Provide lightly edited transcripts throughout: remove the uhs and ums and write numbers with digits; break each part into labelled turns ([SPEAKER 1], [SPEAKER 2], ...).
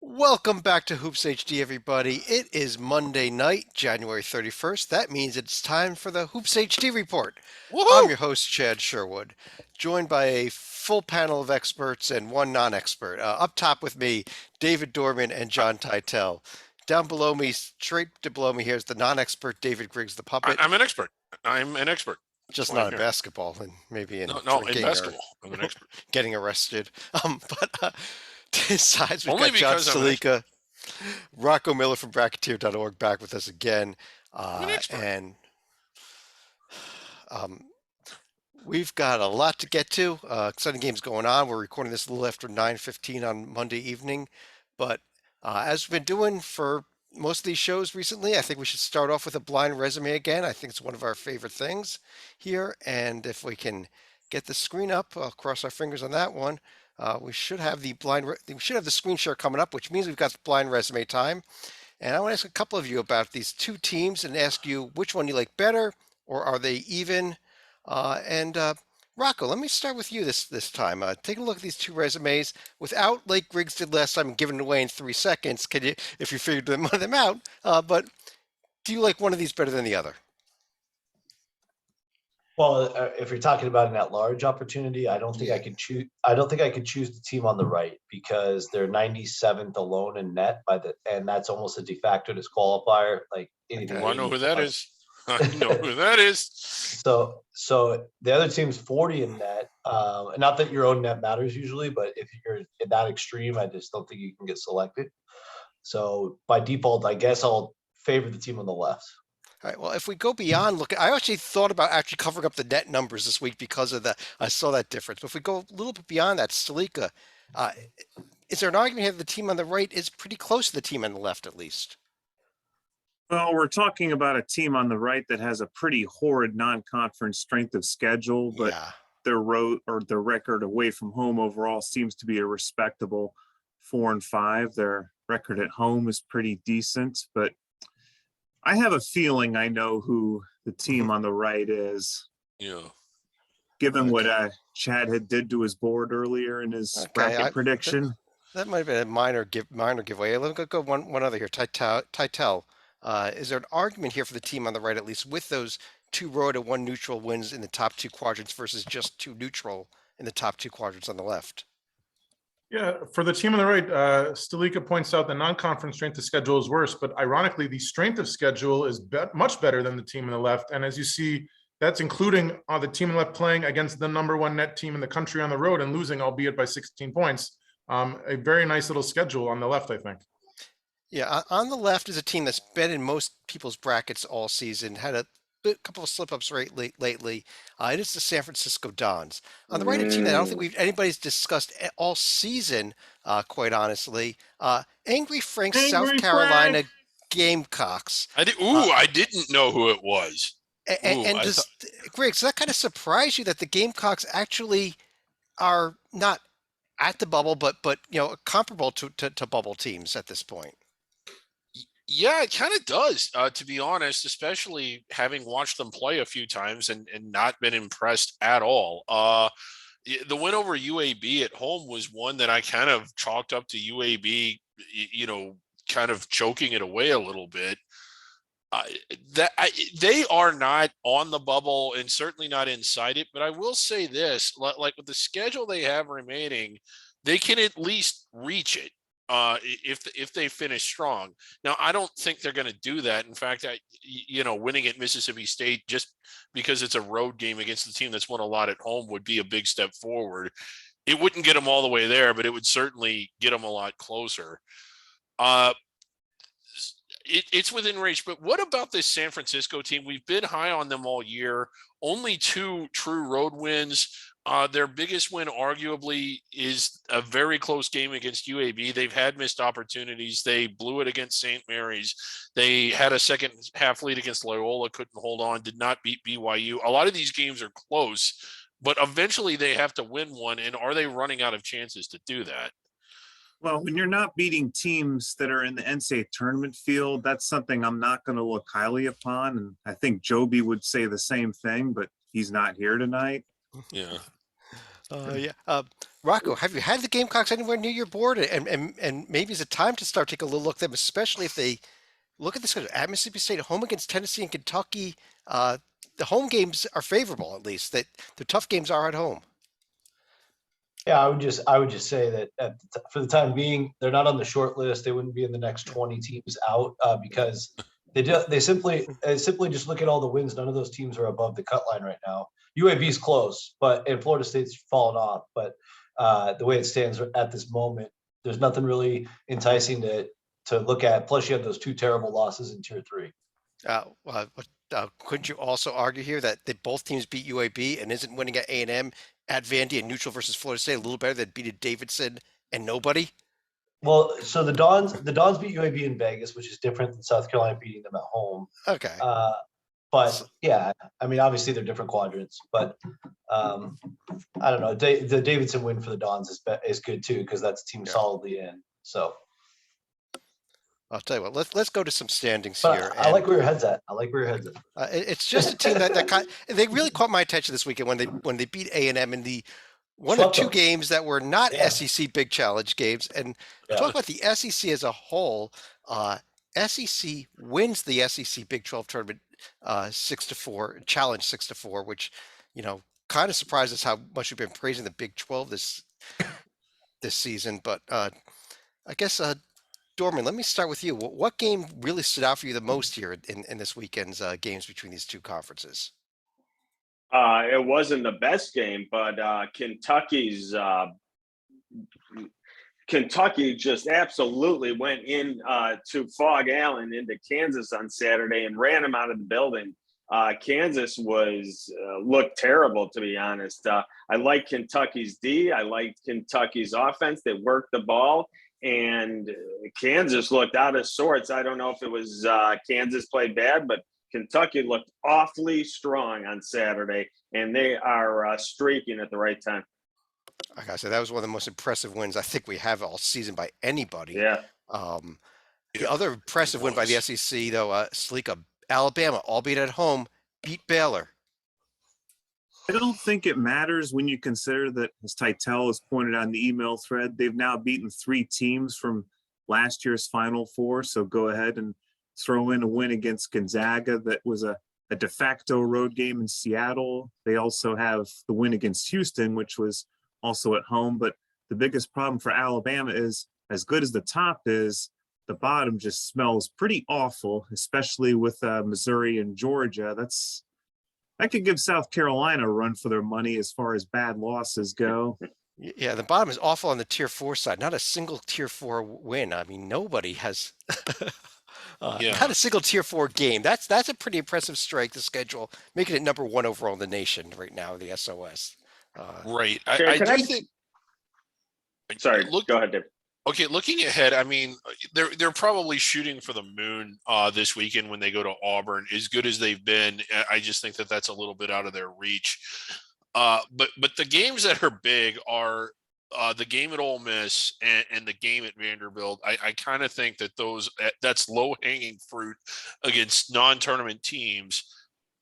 [SPEAKER 1] Welcome back to Hoops HD, everybody. It is Monday night, January 31st. That means it's time for the Hoops HD report. I'm
[SPEAKER 2] Woohoo!
[SPEAKER 1] your host, Chad Sherwood, joined by a full panel of experts and one non-expert. Up top with me, David Dorman and John Titel. Down below me, straight to below me, here's the non-expert David Griggs, the puppet.
[SPEAKER 2] I'm an expert. I'm an expert. That's
[SPEAKER 1] Just
[SPEAKER 2] why
[SPEAKER 1] not
[SPEAKER 2] I'm
[SPEAKER 1] in
[SPEAKER 2] here.
[SPEAKER 1] basketball and maybe in
[SPEAKER 2] No, in
[SPEAKER 1] drinking or
[SPEAKER 2] basketball, I'm an expert.
[SPEAKER 1] getting arrested. But to his sides, we've
[SPEAKER 2] Only
[SPEAKER 1] got John
[SPEAKER 2] because I'm an expert.
[SPEAKER 1] Stalika, Rocco Miller from Bracketeer.org back with us again.
[SPEAKER 2] I'm an expert.
[SPEAKER 1] And um, we've got a lot to get to. Exciting games going on. We're recording this a little after 9:15 on Monday evening. But as we've been doing for most of these shows recently, I think we should start off with a blind resume again. I think it's one of our favorite things here. And if we can get the screen up, I'll cross our fingers on that one. We should have we should have the screen share coming up, which means we've got blind resume time. And I want to ask a couple of you about these two teams and ask you which one you like better, or are they even? And Rocco, let me start with you this time. Take a look at these two resumes without, like Griggs did last time, and giving it away in 3 seconds. Can you, if you figured one of them out? But do you like one of these better than the other?
[SPEAKER 3] Well, if you're talking about an at-large opportunity, I don't think I could choose. I don't think I could choose the team on the right because they're 97th alone in net and that's almost a de facto disqualifier. Like anything.
[SPEAKER 2] Oh, I know who that is. I know who that is.
[SPEAKER 3] So the other team's 40 in net. Not that your own net matters usually, but if you're in that extreme, I just don't think you can get selected. So by default, I guess I'll favor the team on the left.
[SPEAKER 1] All right. Well, if we go beyond I actually thought about actually covering up the net numbers this week because of I saw that difference. But if we go a little bit beyond that, Stalika, uh, is there an argument here that the team on the right is pretty close to the team on the left, at least?
[SPEAKER 4] Well, we're talking about a team on the right that has a pretty horrid non-conference strength of schedule, but
[SPEAKER 1] Yeah.
[SPEAKER 4] their record away from home overall seems to be a respectable 4-5. Their record at home is pretty decent, but I have a feeling I know who the team on the right is.
[SPEAKER 2] Yeah.
[SPEAKER 4] Given what Chad had did to his board earlier in his bracket prediction.
[SPEAKER 1] That might have been a minor giveaway. Let me go one other here. Titel. Is there an argument here for the team on the right, at least with those 2 road and 1 neutral wins in the top 2 quadrants versus just 2 neutral in the top 2 quadrants on the left?
[SPEAKER 5] Yeah, for the team on the right, Stalika points out the non-conference strength of schedule is worse, but ironically, the strength of schedule is much better than the team on the left. And as you see, that's including the team on the left playing against the #1 net team in the country on the road and losing, albeit by 16 points. A very nice little schedule on the left, I think.
[SPEAKER 1] Yeah, on the left is a team that's been in most people's brackets all season, had a couple of slip-ups lately. It is the San Francisco Dons. On the right, a team that I don't think anybody's discussed all season, quite honestly. Angry Frank's South Carolina Gamecocks.
[SPEAKER 2] I didn't know who it was.
[SPEAKER 1] Greg, does that kind of surprise you that the Gamecocks actually are not at the bubble, but comparable to bubble teams at this point?
[SPEAKER 2] Yeah, it kind of does, to be honest, especially having watched them play a few times and not been impressed at all. The win over UAB at home was one that I kind of chalked up to UAB, kind of choking it away a little bit. They are not on the bubble and certainly not inside it, but I will say this, like with the schedule they have remaining, they can at least reach it. If they finish strong. Now, I don't think they're going to do that. In fact, winning at Mississippi State just because it's a road game against the team that's won a lot at home would be a big step forward. It wouldn't get them all the way there, but it would certainly get them a lot closer. It's within reach. But what about this San Francisco team? We've been high on them all year. Only 2 true road wins. Their biggest win, arguably, is a very close game against UAB. They've had missed opportunities. They blew it against St. Mary's. They had a second half lead against Loyola, couldn't hold on, did not beat BYU. A lot of these games are close, but eventually they have to win one. And are they running out of chances to do that?
[SPEAKER 4] Well, when you're not beating teams that are in the NCAA tournament field, that's something I'm not going to look highly upon. And I think Joby would say the same thing, but he's not here tonight.
[SPEAKER 2] Yeah.
[SPEAKER 1] Yeah. Rocco, have you had the Gamecocks anywhere near your board? And maybe is it time to start taking a little look at them, especially if they look at the schedule at Mississippi State, home against Tennessee and Kentucky. The home games are favorable, at least. That the tough games are at home.
[SPEAKER 3] Yeah, I would just say that for the time being, they're not on the short list. They wouldn't be in the next 20 teams out because they simply just look at all the wins. None of those teams are above the cut line right now. UAB is close, and Florida State's fallen off. But the way it stands at this moment, there's nothing really enticing to look at. Plus, you have those two terrible losses in Tier 3.
[SPEAKER 1] Couldn't you also argue here that both teams beat UAB and isn't winning at A&M at Vandy and neutral versus Florida State a little better than beating Davidson and nobody?
[SPEAKER 3] Well, so the Dons beat UAB in Vegas, which is different than South Carolina beating them at home.
[SPEAKER 1] Okay.
[SPEAKER 3] But yeah, I mean, obviously they're different quadrants, but I don't know. The Davidson win for the Dons is good too because that's a team solidly in. So
[SPEAKER 1] I'll tell you what. Let's go to some standings
[SPEAKER 3] but
[SPEAKER 1] here.
[SPEAKER 3] I like where your head's at.
[SPEAKER 1] It's just a team that they really caught my attention this weekend when they beat A&M in the one of two games that were not SEC Big Challenge games. And talk about the SEC as a whole. SEC wins the SEC Big 12 tournament 6-4, challenge 6-4, which kind of surprises how much we've been praising the Big 12 this season. But I guess. Dorman, let me start with you. What game really stood out for you the most here in this weekend's games between these two conferences?
[SPEAKER 6] It wasn't the best game, but Kentucky just absolutely went in to Fog Allen into Kansas on Saturday and ran them out of the building. Kansas looked terrible, to be honest. I like Kentucky's D. I like Kentucky's offense. They worked the ball. And Kansas looked out of sorts. I don't know if it was Kansas played bad, but Kentucky looked awfully strong on Saturday, and they are streaking at the right time.
[SPEAKER 1] Like I said, that was one of the most impressive wins I think we have all season by anybody.
[SPEAKER 6] Yeah.
[SPEAKER 1] The other impressive win by the SEC, though, Sleeka, Alabama, albeit at home, beat Baylor.
[SPEAKER 4] I don't think it matters when you consider that, as Titel has pointed out in the email thread, they've now beaten 3 teams from last year's Final Four. So go ahead and throw in a win against Gonzaga that was a de facto road game in Seattle. They also have the win against Houston, which was also at home. But the biggest problem for Alabama is, as good as the top is, the bottom just smells pretty awful, especially with Missouri and Georgia. That could give South Carolina a run for their money as far as bad losses go.
[SPEAKER 1] Yeah, the bottom is awful on the Tier 4 side. Not a single Tier 4 win. I mean, nobody has not a single Tier 4 game. That's a pretty impressive strength of schedule, making it number 1 overall in the nation right now, the SOS.
[SPEAKER 2] Right.
[SPEAKER 6] Sorry, go ahead, Dave.
[SPEAKER 2] Okay, looking ahead, I mean, they're probably shooting for the moon this weekend when they go to Auburn. As good as they've been, I just think that that's a little bit out of their reach. But the games that are big are the game at Ole Miss and the game at Vanderbilt. I kind of think that that's low hanging fruit against non-tournament teams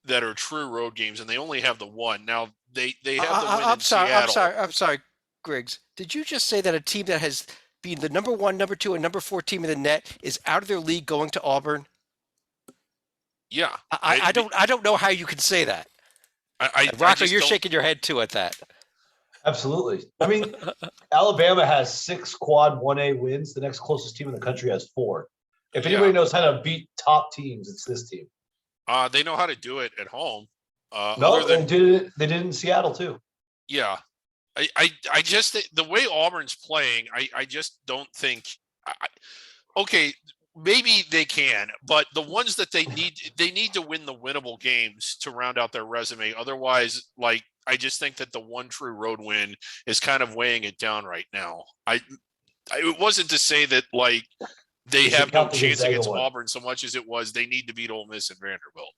[SPEAKER 2] that are true road games, and they only have the one. Now they have the win in Seattle.
[SPEAKER 1] I'm sorry, Griggs. Did you just say that a team that has being the number 1, number 2, and number 4 team in the net is out of their league going to Auburn?
[SPEAKER 2] Yeah.
[SPEAKER 1] I don't know how you can say that. Rocco, you're shaking your head too at that.
[SPEAKER 3] Absolutely. I mean, Alabama has 6 quad 1A wins. The next closest team in the country has 4. If anybody knows how to beat top teams, it's this team.
[SPEAKER 2] They know how to do it at home.
[SPEAKER 3] They did it in Seattle too.
[SPEAKER 2] Yeah. I just the way Auburn's playing, I just don't think. Okay, maybe they can, but the ones that they need to win the winnable games to round out their resume. Otherwise, I just think that the one true road win is kind of weighing it down right now. It wasn't to say that they have no chance against Auburn so much as it was they need to beat Ole Miss and Vanderbilt.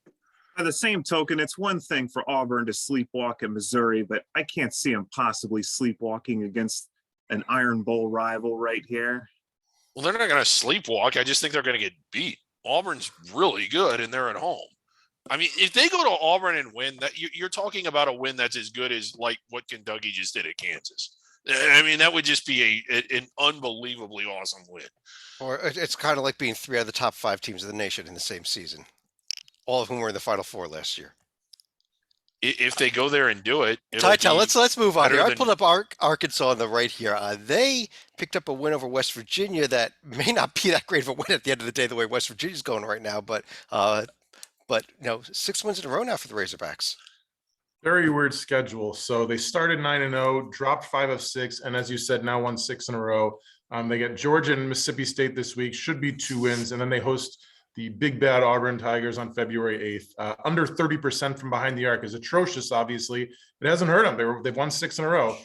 [SPEAKER 4] By the same token, it's one thing for Auburn to sleepwalk at Missouri, but I can't see them possibly sleepwalking against an Iron Bowl rival right here.
[SPEAKER 2] Well, they're not going to sleepwalk. I just think they're going to get beat. Auburn's really good, and they're at home. I mean, if they go to Auburn and win, that you're talking about a win that's as good as like what Kentucky just did at Kansas. I mean, that would just be an unbelievably awesome win.
[SPEAKER 1] Or it's kind of like being 3 out of the top 5 teams of the nation in the same season, all of whom were in the Final Four last year.
[SPEAKER 2] If they go there and do it,
[SPEAKER 1] Title, let's move on here. I
[SPEAKER 2] than-
[SPEAKER 1] pulled up Arkansas on the right here. They picked up a win over West Virginia that may not be that great of a win at the end of the day, the way West Virginia's going right now. But 6 wins in a row now for the Razorbacks.
[SPEAKER 5] Very weird schedule. So they started 9-0, dropped 5 of 6, and as you said, now won 6 in a row. They get Georgia and Mississippi State this week, should be 2 wins, and then they host the big bad Auburn Tigers on February 8th. Under 30% from behind the arc is atrocious, obviously. It hasn't hurt them. They've won 6 in a row.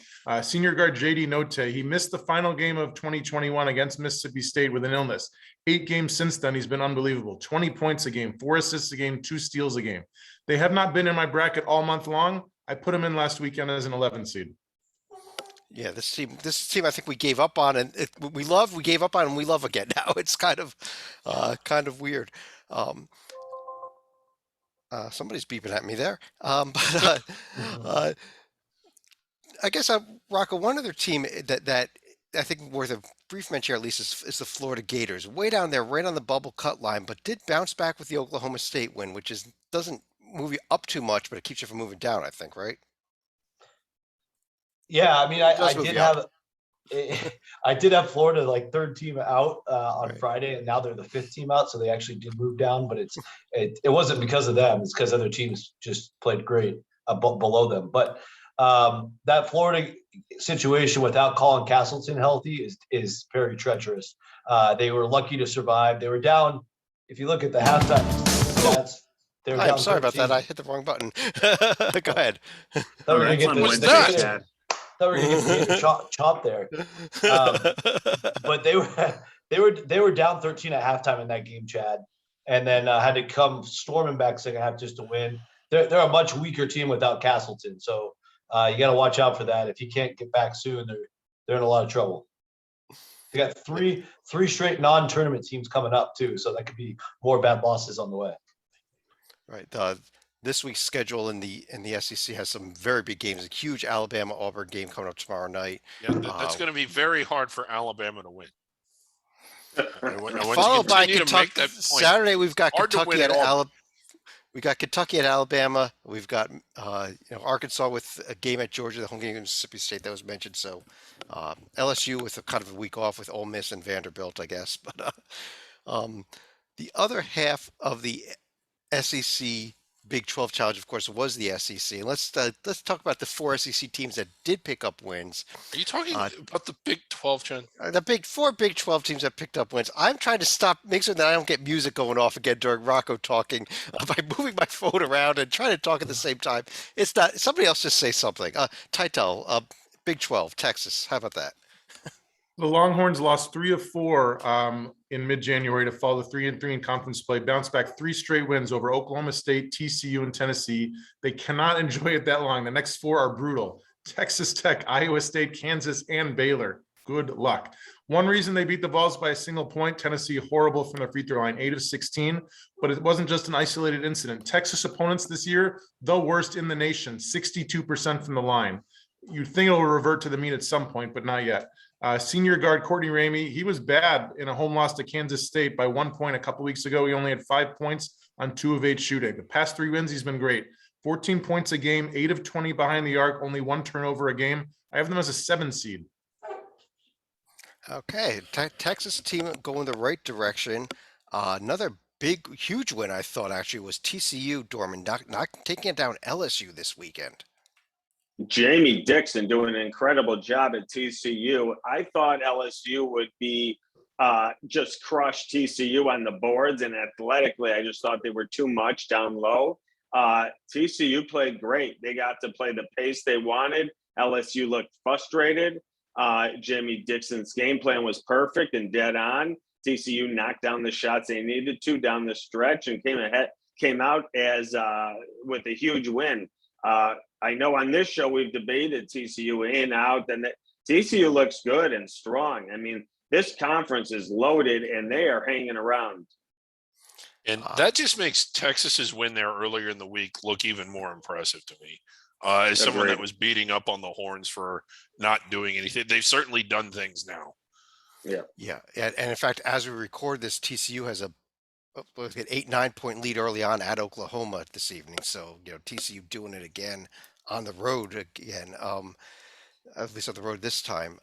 [SPEAKER 5] Senior guard Jaden Ivy, he missed the final game of 2021 against Mississippi State with an illness. 8 games since then, he's been unbelievable. 20 points a game, 4 assists a game, 2 steals a game. They have not been in my bracket all month long. I put them in last weekend as an 11 seed.
[SPEAKER 1] Yeah, this team, I think we gave up on, and we gave up on, and we love again now. It's kind of weird. Somebody's beeping at me there. I guess Rocco, one other team that I think worth a brief mention at least is the Florida Gators, way down there, right on the bubble cut line, but did bounce back with the Oklahoma State win, which doesn't move you up too much, but it keeps you from moving down, I think, right?
[SPEAKER 3] Yeah, I mean, I did have Florida like 3rd team out on Friday, and now they're the 5th team out, so they actually did move down. But it wasn't because of them; it's because other teams just played great below them. But that Florida situation without Colin Castleton healthy is very treacherous. They were lucky to survive. They were down. If you look at the halftime stats, they were down.
[SPEAKER 1] I'm sorry
[SPEAKER 3] 13.
[SPEAKER 1] about that. I hit the wrong button. Go ahead.
[SPEAKER 3] Thought we were going to get the chop there, but they were down 13 at halftime in that game, Chad, and then had to come storming back second half just to win. They're a much weaker team without Castleton, so you got to watch out for that. If he can't get back soon, they're in a lot of trouble. They got three straight non-tournament teams coming up too, so that could be more bad losses on the way.
[SPEAKER 1] Right. This week's schedule in the SEC has some very big games. A huge Alabama-Auburn game coming up tomorrow night.
[SPEAKER 2] Yeah, that's going to be very hard for Alabama to win.
[SPEAKER 1] Followed by Kentucky. Saturday, we've got Kentucky at Alabama. We got Kentucky at Alabama. We've got Arkansas with a game at Georgia, the home game against Mississippi State that was mentioned. So LSU with a kind of a week off with Ole Miss and Vanderbilt, I guess. But the other half of the SEC Big 12 challenge, of course, was the SEC. And let's talk about the 4 SEC teams that did pick up wins.
[SPEAKER 2] Are you talking about the Big 12, Chen?
[SPEAKER 1] The 4 Big 12 teams that picked up wins. I'm trying to make sure that I don't get music going off again during Rocco talking by moving my phone around and trying to talk at the same time. It's not. Somebody else just say something. Title, Big 12, Texas. How about that?
[SPEAKER 5] The Longhorns lost 3 of 4 in mid-January to fall to 3-3 in conference play, bounced back 3 straight wins over Oklahoma State, TCU, and Tennessee. They cannot enjoy it that long. The next 4 are brutal. Texas Tech, Iowa State, Kansas, and Baylor. Good luck. One reason they beat the Vols by a single point, Tennessee horrible from the free throw line, 8 of 16, but it wasn't just an isolated incident. Texas opponents this year, the worst in the nation, 62% from the line. You'd think it will revert to the mean at some point, but not yet. Senior guard Courtney Ramey, he was bad in a home loss to Kansas State by 1 point a couple weeks ago. He only had 5 points on 2 of 8 shooting. The past 3 wins, he's been great. 14 points a game, 8 of 20 behind the arc, only 1 turnover a game. I have them as a 7 seed.
[SPEAKER 1] Okay, Texas team going the right direction. Another big, huge win, I thought, actually, was TCU, Dorman, not taking it down LSU this weekend.
[SPEAKER 6] Jamie Dixon doing an incredible job at TCU. I thought LSU would be just crush TCU on the boards, and athletically, I just thought they were too much down low. TCU played great. They got to play the pace they wanted. LSU looked frustrated. Jamie Dixon's game plan was perfect and dead on. TCU knocked down the shots they needed to down the stretch and came out as with a huge win. I know on this show we've debated TCU in, out, and TCU looks good and strong. I mean, this conference is loaded and they are hanging around.
[SPEAKER 2] And that just makes Texas's win there earlier in the week look even more impressive to me. As someone that
[SPEAKER 6] Agreed.
[SPEAKER 2] was beating up on the Horns for not doing anything, they've certainly done things now.
[SPEAKER 1] Yeah, and in fact, as we record this, TCU has an 8-9 point lead early on at Oklahoma this evening. So TCU doing it again on the road again, at least on the road this time.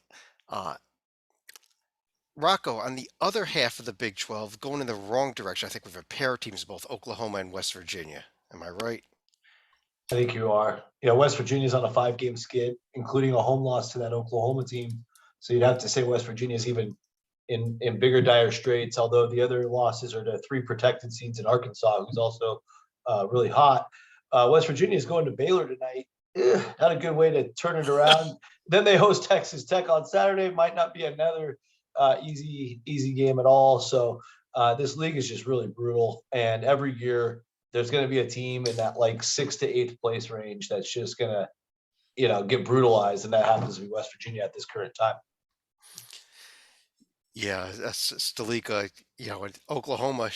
[SPEAKER 1] Rocco, on the other half of the Big 12, going in the wrong direction. I think we've a pair of teams, both Oklahoma and West Virginia. Am I right?
[SPEAKER 3] I think you are. West Virginia's on a 5-game skid, including a home loss to that Oklahoma team. So you'd have to say West Virginia's even in bigger dire straits, although the other losses are to 3 protected seeds in Arkansas, who's also really hot. West Virginia is going to Baylor tonight. Not a good way to turn it around. Then they host Texas Tech on Saturday. Might not be another easy game at all. So this league is just really brutal. And every year there's going to be a team in that like 6th to 8th place range that's just going to, get brutalized. And that happens to be West Virginia at this current time.
[SPEAKER 1] Yeah, that's Stalika. Oklahoma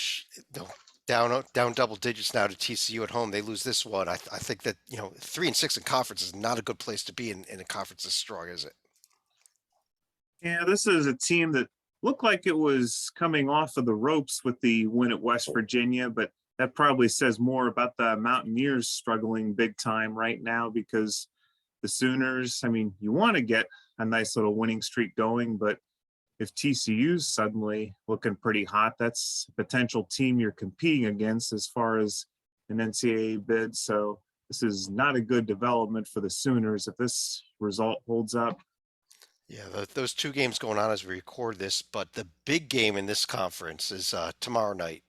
[SPEAKER 1] down double digits now to TCU at home. They lose this one. I think that 3-6 in conference is not a good place to be in a conference as strong, is it?
[SPEAKER 4] Yeah, this is a team that looked like it was coming off of the ropes with the win at West Virginia, but that probably says more about the Mountaineers struggling big time right now, because the Sooners, you want to get a nice little winning streak going, but if TCU's suddenly looking pretty hot, that's a potential team you're competing against as far as an NCAA bid. So this is not a good development for the Sooners if this result holds up.
[SPEAKER 1] Yeah, those 2 games going on as we record this, but the big game in this conference is tomorrow night,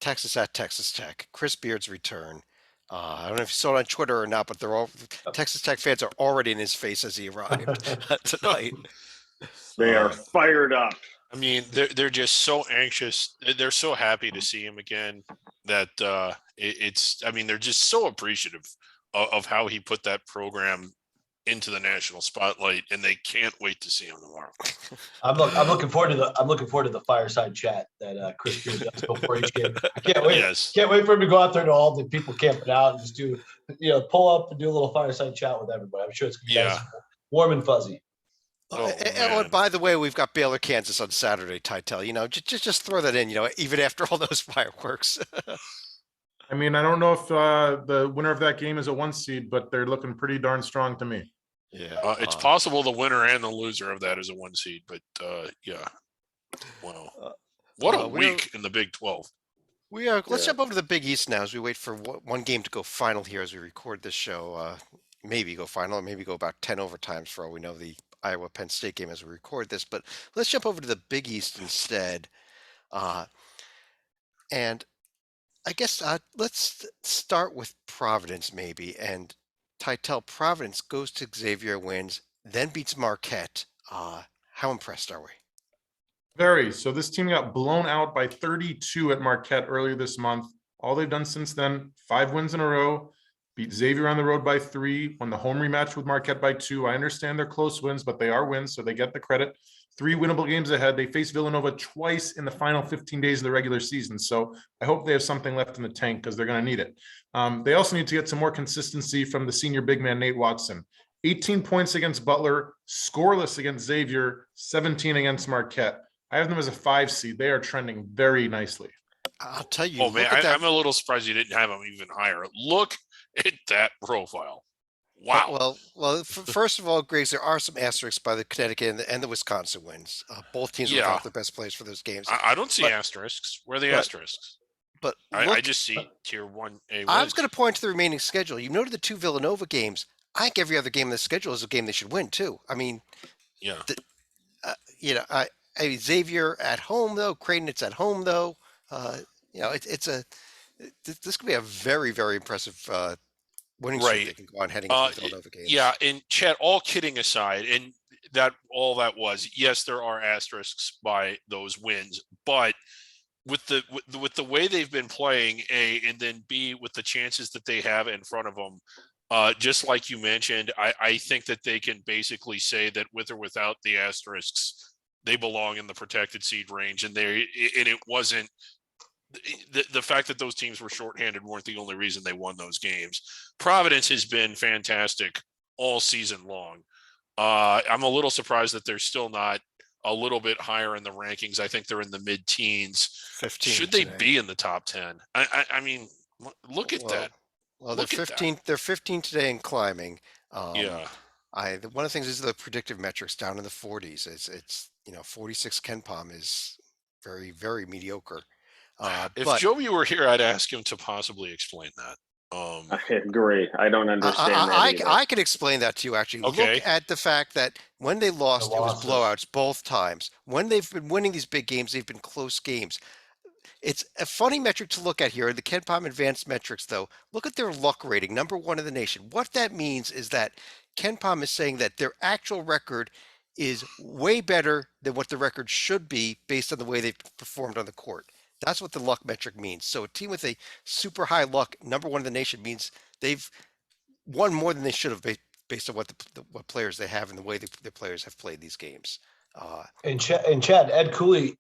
[SPEAKER 1] Texas at Texas Tech. Chris Beard's return. I don't know if you saw it on Twitter or not, but Texas Tech fans are already in his face as he arrived tonight.
[SPEAKER 6] They are fired up.
[SPEAKER 2] They're just so anxious. They're so happy to see him again that they're just so appreciative of how he put that program into the national spotlight, and they can't wait to see him tomorrow.
[SPEAKER 3] I'm looking forward to the fireside chat that Chris Beard does before each game. I can't wait.
[SPEAKER 2] Yes.
[SPEAKER 3] Can't wait for him to go out there to all the people camping out and just do, pull up and do a little fireside chat with everybody. I'm sure it's gonna be nice, warm and fuzzy.
[SPEAKER 1] And by the way, we've got Baylor, Kansas on Saturday, Titel. Just throw that in. Even after all those fireworks.
[SPEAKER 5] I don't know if the winner of that game is a 1 seed, but they're looking pretty darn strong to me.
[SPEAKER 1] Yeah,
[SPEAKER 2] it's possible the winner and the loser of that is a 1 seed, but yeah. Wow, what a week in the Big 12.
[SPEAKER 1] Let's jump over to the Big East now as we wait for one game to go final here as we record this show. Maybe go final, or maybe go about 10 overtimes for all we know. The Iowa Penn State game as we record this, but let's jump over to the Big East instead. And I guess let's start with Providence maybe. And Titel, Providence goes to Xavier, wins, then beats Marquette. How impressed are we?
[SPEAKER 5] Very. So this team got blown out by 32 at Marquette earlier this month. All they've done since then, 5 wins in a row. Beat Xavier on the road by 3, won the home rematch with Marquette by 2. I understand they're close wins, but they are wins, so they get the credit. 3 winnable games ahead. They face Villanova twice in the final 15 days of the regular season. So I hope they have something left in the tank because they're going to need it. They also need to get some more consistency from the senior big man, Nate Watson. 18 points against Butler, scoreless against Xavier, 17 against Marquette. I have them as a 5 seed. They are trending very nicely.
[SPEAKER 1] I'll tell you.
[SPEAKER 2] Oh, man, I'm a little surprised you didn't have them even higher. Look at that profile. Wow.
[SPEAKER 1] Well. First of all, Griggs, there are some asterisks by the Connecticut and the Wisconsin wins. Both teams will have the best players for those games.
[SPEAKER 2] I don't see asterisks. Where are the asterisks?
[SPEAKER 1] But
[SPEAKER 2] I just see tier 1A wins.
[SPEAKER 1] I was going to point to the remaining schedule. You noted the 2 Villanova games. I think every other game in the schedule is a game they should win too.
[SPEAKER 2] Yeah.
[SPEAKER 1] Xavier at home though. Creighton, it's at home though. This could be a very, very impressive winning streak they can go on heading into the Villanova games.
[SPEAKER 2] Yeah, and Chad, all kidding aside, and that was, yes, there are asterisks by those wins, but with the way they've been playing, A, and then B, with the chances that they have in front of them, just like you mentioned, I think that they can basically say that with or without the asterisks, they belong in the protected seed range, and it wasn't the fact that those teams were shorthanded weren't the only reason they won those games. Providence has been fantastic all season long. I'm a little surprised that they're still not a little bit higher in the rankings. I think they're in the mid-teens.
[SPEAKER 1] 15
[SPEAKER 2] Should they
[SPEAKER 1] today.
[SPEAKER 2] be in the top 10? I mean, look at that.
[SPEAKER 1] Well, they're 15. They're 15 today and climbing.
[SPEAKER 2] Yeah.
[SPEAKER 1] One of the things is the predictive metrics down in the 40s. It's 46 Ken Palm is very, very mediocre.
[SPEAKER 2] If
[SPEAKER 1] But
[SPEAKER 2] Joey were here, I'd ask him to possibly explain that.
[SPEAKER 6] I agree. I don't understand that either.
[SPEAKER 1] I can explain that to you, actually.
[SPEAKER 2] Okay.
[SPEAKER 1] Look at the fact that when they lost, it was blowouts both times. When they've been winning these big games, they've been close games. It's a funny metric to look at here. The Ken Palm advanced metrics, though, look at their luck rating, #1 in the nation. What that means is that Ken Palm is saying that their actual record is way better than what the record should be based on the way they've performed on the court. That's what the luck metric means. So a team with a super high luck, #1 in the nation, means they've won more than they should have based on what players they have and the way the players have played these games.
[SPEAKER 3] And Chad, Ed Cooley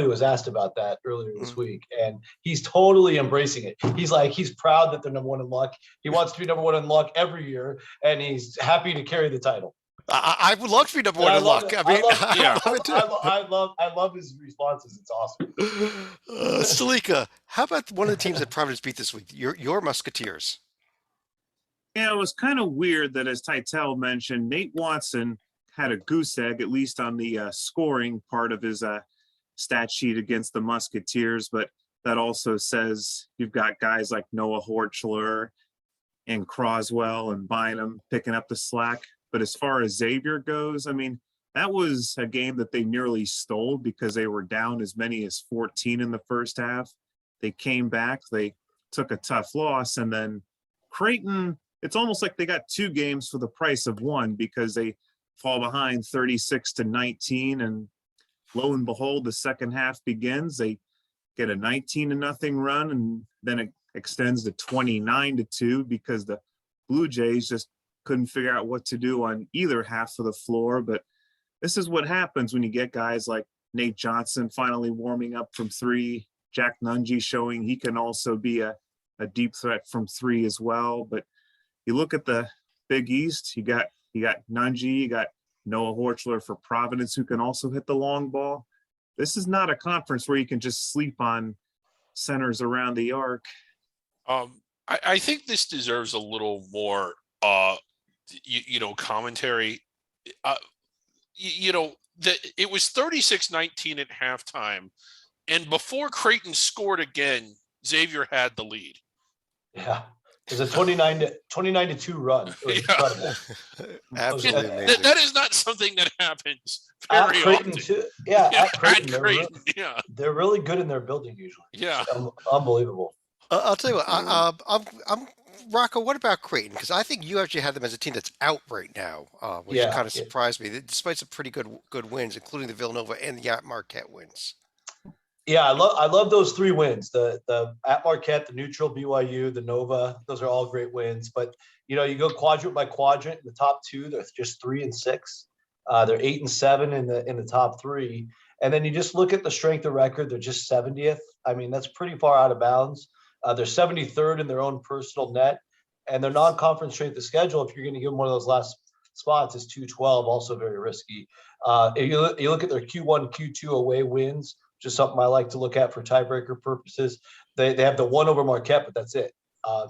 [SPEAKER 3] was asked about that earlier this week, and he's totally embracing it. He's proud that they're #1 in luck. He wants to be #1 in luck every year, and he's happy to carry the title.
[SPEAKER 1] I would love to be #1 in luck. I mean,
[SPEAKER 3] I love his responses. It's awesome.
[SPEAKER 1] Stalika, how about one of the teams that Providence beat this week? Your Musketeers.
[SPEAKER 4] Yeah, it was kind of weird that, as Titel mentioned, Nate Watson had a goose egg, at least on the scoring part of his stat sheet against the Musketeers. But that also says you've got guys like Noah Horchler and Croswell and Bynum picking up the slack. But as far as Xavier goes, I mean, that was a game that they nearly stole because they were down as many as 14 in the first half. They came back, they took a tough loss, and then Creighton, it's almost like they got 2 games for the price of 1 because they fall behind 36-19, and lo and behold, the second half begins. They get a 19-0 run, and then it extends to 29-2 because the Blue Jays just couldn't figure out what to do on either half of the floor. But this is what happens when you get guys like Nate Johnson finally warming up from 3, Jack Nunge showing he can also be a deep threat from 3 as well. But you look at the Big East, you got Nunge, you got Noah Horchler for Providence, who can also hit the long ball. This is not a conference where you can just sleep on centers around the arc.
[SPEAKER 2] I think this deserves a little more commentary. It was 36-19 at halftime, and before Creighton scored again, Xavier had the lead.
[SPEAKER 3] Yeah, it was a 29-2 run. It was incredible.
[SPEAKER 1] Absolutely amazing.
[SPEAKER 2] That is not something that happens
[SPEAKER 3] At
[SPEAKER 2] very
[SPEAKER 3] Creighton
[SPEAKER 2] often.
[SPEAKER 3] too. Yeah, at Creighton,
[SPEAKER 2] yeah.
[SPEAKER 3] They're really good in their building usually.
[SPEAKER 2] Yeah.
[SPEAKER 3] Unbelievable.
[SPEAKER 1] I'll tell you what. I'm Rocco. What about Creighton? Because I think you actually have them as a team that's out right now, which kind of surprised me. Despite some pretty good wins, including the Villanova and the Marquette wins.
[SPEAKER 3] Yeah, I love those 3 wins. The at Marquette, the neutral BYU, the Nova. Those are all great wins. But you go quadrant by quadrant. The top 2, they're just 3 and 6. They're 8 and 7 in the top 3. And then you just look at the strength of record. They're just 70th. I mean, that's pretty far out of bounds. They're 73rd in their own personal net, and their non-conference strength of schedule, if you're going to give them one of those last spots, is 212, also very risky. If you look at their Q1, Q2 away wins, just something I like to look at for tiebreaker purposes. They have the 1 over Marquette, but that's it.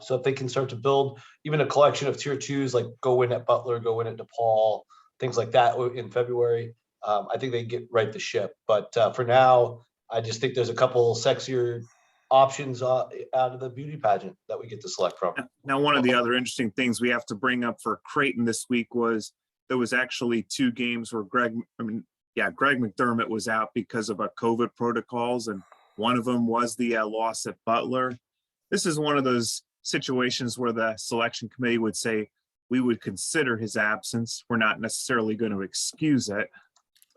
[SPEAKER 3] So if they can start to build even a collection of tier 2s, like go win at Butler, go win at DePaul, things like that in February, I think they get right the ship. But for now, I just think there's a couple sexier options out of the beauty pageant that we get to select from.
[SPEAKER 4] Now, one of the other interesting things we have to bring up for Creighton this week was there was actually 2 games where Greg McDermott was out because of COVID protocols, and one of them was the loss at Butler. This is one of those situations where the selection committee would say, we would consider his absence. We're not necessarily going to excuse it.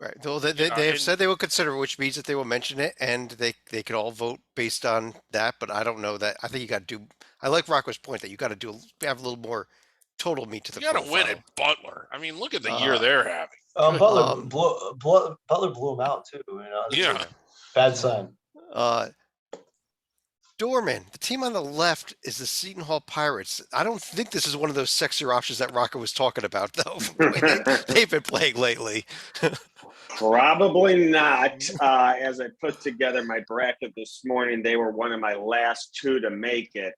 [SPEAKER 1] Right. Though they have said they will consider, which means that they will mention it, and they could all vote based on that. But I don't know that. I think you got to do. I like Rocco's point that you got to have a little more total meat to the.
[SPEAKER 2] You got to win at Butler. I mean, look at the year they're having.
[SPEAKER 3] Butler blew him out too.
[SPEAKER 2] Yeah.
[SPEAKER 3] Bad sign.
[SPEAKER 1] Dorman, the team on the left is the Seton Hall Pirates. I don't think this is one of those sexier options that Rocco was talking about, though. They've been playing lately.
[SPEAKER 6] Probably not. As I put together my bracket this morning, they were one of my last two to make it.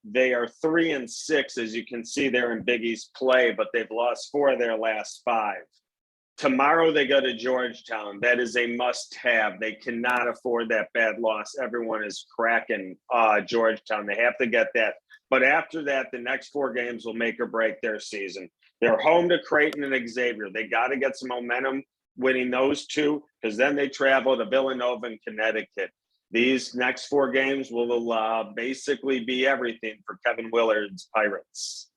[SPEAKER 6] They are 3-6, as you can see there in Big East play, but they've lost 4 of their last 5. Tomorrow they go to Georgetown. That is a must-have. They cannot afford that bad loss. Everyone is cracking Georgetown. They have to get that. But after that, the next 4 games will make or break their season. They're home to Creighton and Xavier. They got to get some momentum winning those 2, because then they travel to Villanova and Connecticut. These next 4 games will basically be everything for Kevin Willard's Pirates.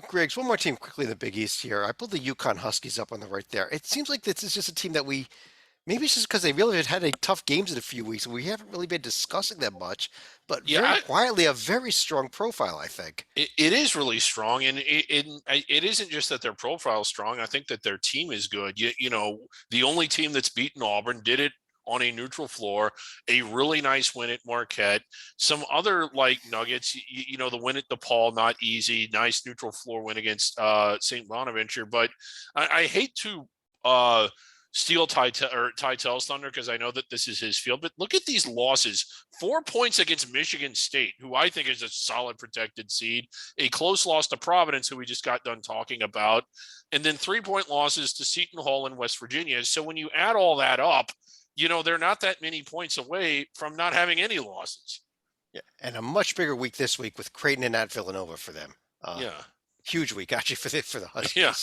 [SPEAKER 1] Griggs, one more team quickly in the Big East here. I pulled the Yukon Huskies up on the right there. It seems like this is just a team that maybe it's just because they really had a tough games in a few weeks, and we haven't really been discussing them much, but very quietly a very strong profile, I think.
[SPEAKER 2] It is really strong, and it isn't just that their profile is strong. I think that their team is good. You know, the only team that's beaten Auburn did it on a neutral floor, a really nice win at Marquette, some other like nuggets, you know, the win at DePaul, not easy, nice neutral floor win against St. Bonaventure. But I hate to steal Tytel's thunder, because I know that this is his field, but look at these losses. 4 points against Michigan State, who I think is a solid protected seed, a close loss to Providence, who we just got done talking about, and then 3-point losses to Seton Hall and West Virginia. So when you add all that up, you know, they're not that many points away from not having any losses.
[SPEAKER 1] Yeah, and a much bigger week this week with Creighton and at Villanova for them. Huge week actually for the Huskies.
[SPEAKER 2] Yeah,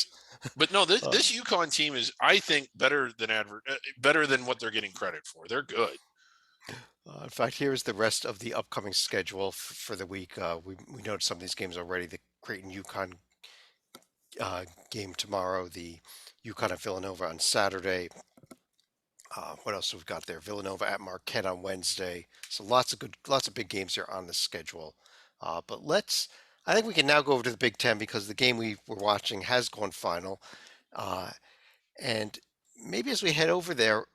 [SPEAKER 2] but no, this Yukon team is, I think, better than what they're getting credit for. They're good.
[SPEAKER 1] In fact, here's the rest of the upcoming schedule for the week. We noted some of these games already. The Creighton Yukon game tomorrow. The Yukon at Villanova on Saturday. What else have we got there? Villanova at Marquette on Wednesday. So lots of big games here on the schedule. But I think we can now go over to the Big Ten, because the game we were watching has gone final. And maybe as we head over there,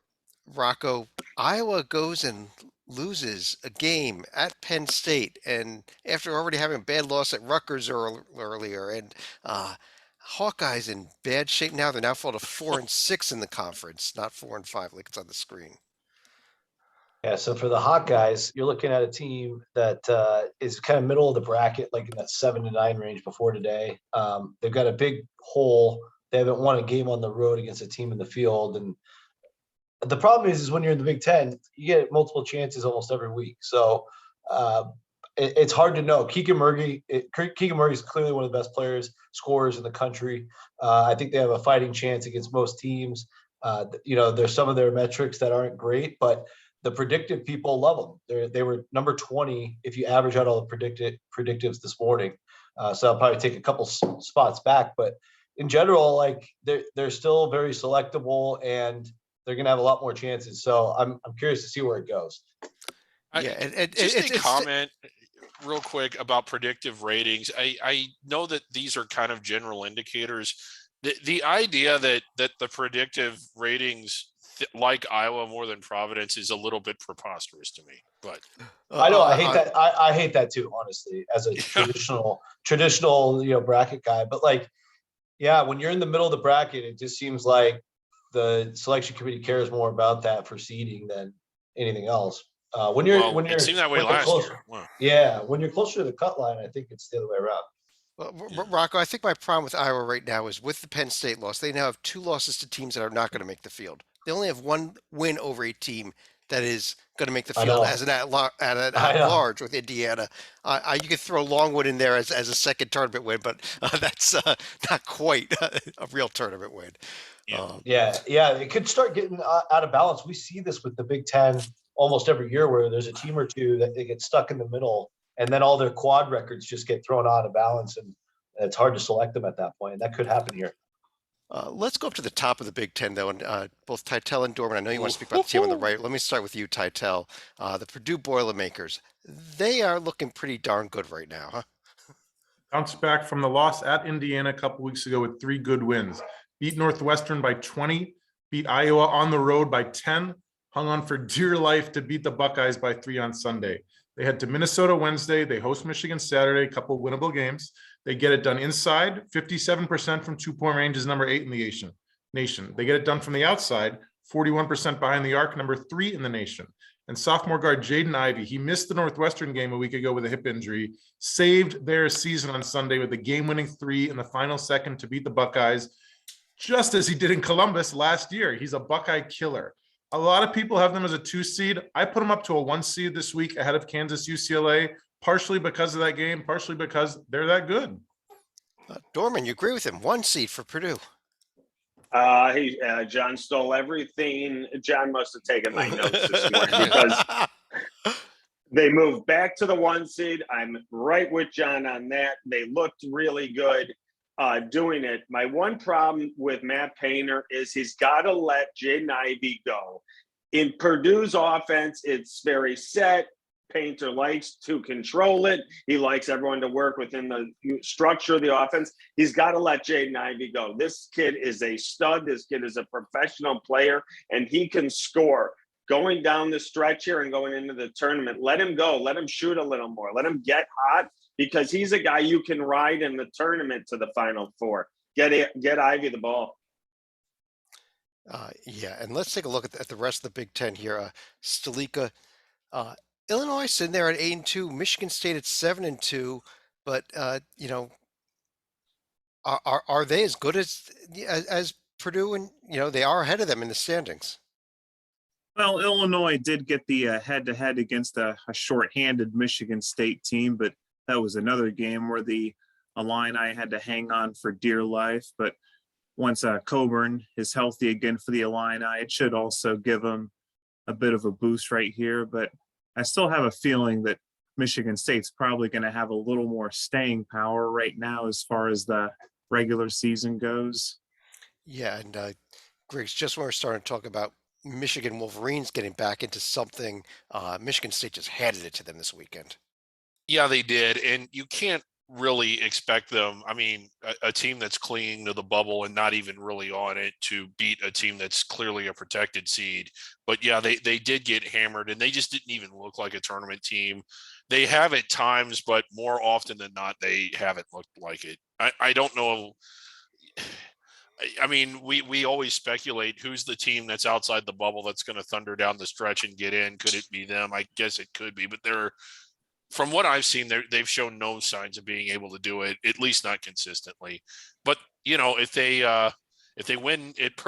[SPEAKER 1] Rocco, Iowa goes and loses a game at Penn State, and after already having a bad loss at Rutgers earlier, and Hawkeyes in bad shape now. They're now fall to 4-6 in the conference, not 4-5 like it's on the screen.
[SPEAKER 3] Yeah, so for the Hawkeyes, you're looking at a team that is kind of middle of the bracket, like in that 7-9 range before today. They've got a big hole. They haven't won a game on the road against a team in the field. And the problem is when you're in the Big Ten, you get multiple chances almost every week. So it's hard to know. Keegan Murray is clearly one of the best scorers in the country. I think they have a fighting chance against most teams. There's some of their metrics that aren't great, but the predictive people love them. They were number 20 if you average out all the predictives this morning. So I'll probably take a couple spots back, but in general, like they're still very selectable, and they're going to have a lot more chances. So I'm curious to see where it goes.
[SPEAKER 2] Just a comment real quick about predictive ratings. I know that these are kind of general indicators. The idea that the predictive ratings like Iowa more than Providence is a little bit preposterous to me. But
[SPEAKER 3] I know I hate that. I hate that too, honestly, as a traditional bracket guy. But when you're in the middle of the bracket, it just seems like the selection committee cares more about that for seeding than anything else.
[SPEAKER 2] It seemed that way last year. Wow.
[SPEAKER 3] Yeah, when you're closer to the cut line, I think it's the other way around.
[SPEAKER 1] Well, Rocco, I think my problem with Iowa right now is with the Penn State loss. They now have 2 losses to teams that are not going to make the field. They only have 1 win over a team that is going to make the field as an at large with Indiana. You could throw Longwood in there as a second tournament win, but that's not quite a real tournament win.
[SPEAKER 3] It could start getting out of balance. We see this with the Big Ten almost every year, where there's a team or two that they get stuck in the middle, and then all their quad records just get thrown out of balance, and it's hard to select them at that point. And that could happen here.
[SPEAKER 1] Let's go up to the top of the Big Ten, though, and both Tytel and Dorman, I know you want to speak about the team on the right. Let me start with you, Tytel. The Purdue Boilermakers, they are looking pretty darn good right now, huh?
[SPEAKER 5] Bounced back from the loss at Indiana a couple weeks ago with 3 good wins. Beat Northwestern by 20, beat Iowa on the road by 10, hung on for dear life to beat the Buckeyes by 3 on Sunday. They head to Minnesota Wednesday. They host Michigan Saturday, a couple winnable games. They get it done inside. 57% from 2-point range is number 8 in the nation. They get it done from the outside. 41% behind the arc, number 3 in the nation. And sophomore guard Jaden Ivy, he missed the Northwestern game a week ago with a hip injury, saved their season on Sunday with a game-winning 3 in the final second to beat the Buckeyes, just as he did in Columbus last year. He's a Buckeye killer. A lot of people have them as a 2 seed. I put them up to a 1 seed this week ahead of Kansas UCLA, partially because of that game, partially because they're that good.
[SPEAKER 1] Dorman, you agree with him? 1 seed for Purdue.
[SPEAKER 6] John stole everything. John must have taken my notes this morning because they moved back to the 1 seed. I'm right with John on that. They looked really good doing it. My one problem with Matt Painter is he's got to let Jaden Ivy go. In Purdue's offense, it's very set. Painter likes to control it. He likes everyone to work within the structure of the offense. He's got to let Jaden Ivy go. This kid is a stud. This kid is a professional player, and he can score. Going down the stretch here and going into the tournament, let him go. Let him shoot a little more. Let him get hot because he's a guy you can ride in the tournament to the Final Four. Get Ivy the ball.
[SPEAKER 1] Yeah, and let's take a look at the rest of the Big Ten here. Stalika, Illinois sitting there at 8-2, Michigan State at 7-2, but are they as good as Purdue? And they are ahead of them in the standings.
[SPEAKER 4] Well, Illinois did get the head-to-head against a shorthanded Michigan State team, but that was another game where the Illini had to hang on for dear life. But once Coburn is healthy again for the Illini, it should also give them a bit of a boost right here. But I still have a feeling that Michigan State's probably going to have a little more staying power right now as far as the regular season goes.
[SPEAKER 1] Yeah, and Griggs, just when we're starting to talk about Michigan Wolverines getting back into something, Michigan State just handed it to them this weekend.
[SPEAKER 2] Yeah, they did. And you can't really expect them. I mean, a team that's clinging to the bubble and not even really on it to beat a team that's clearly a protected seed. But yeah, they did get hammered, and they just didn't even look like a tournament team. They have at times, but more often than not, they haven't looked like it. I don't know. I mean, we always speculate who's the team that's outside the bubble that's going to thunder down the stretch and get in. Could it be them? I guess it could be, but from what I've seen, they've shown no signs of being able to do it, at least not consistently. But if they win it,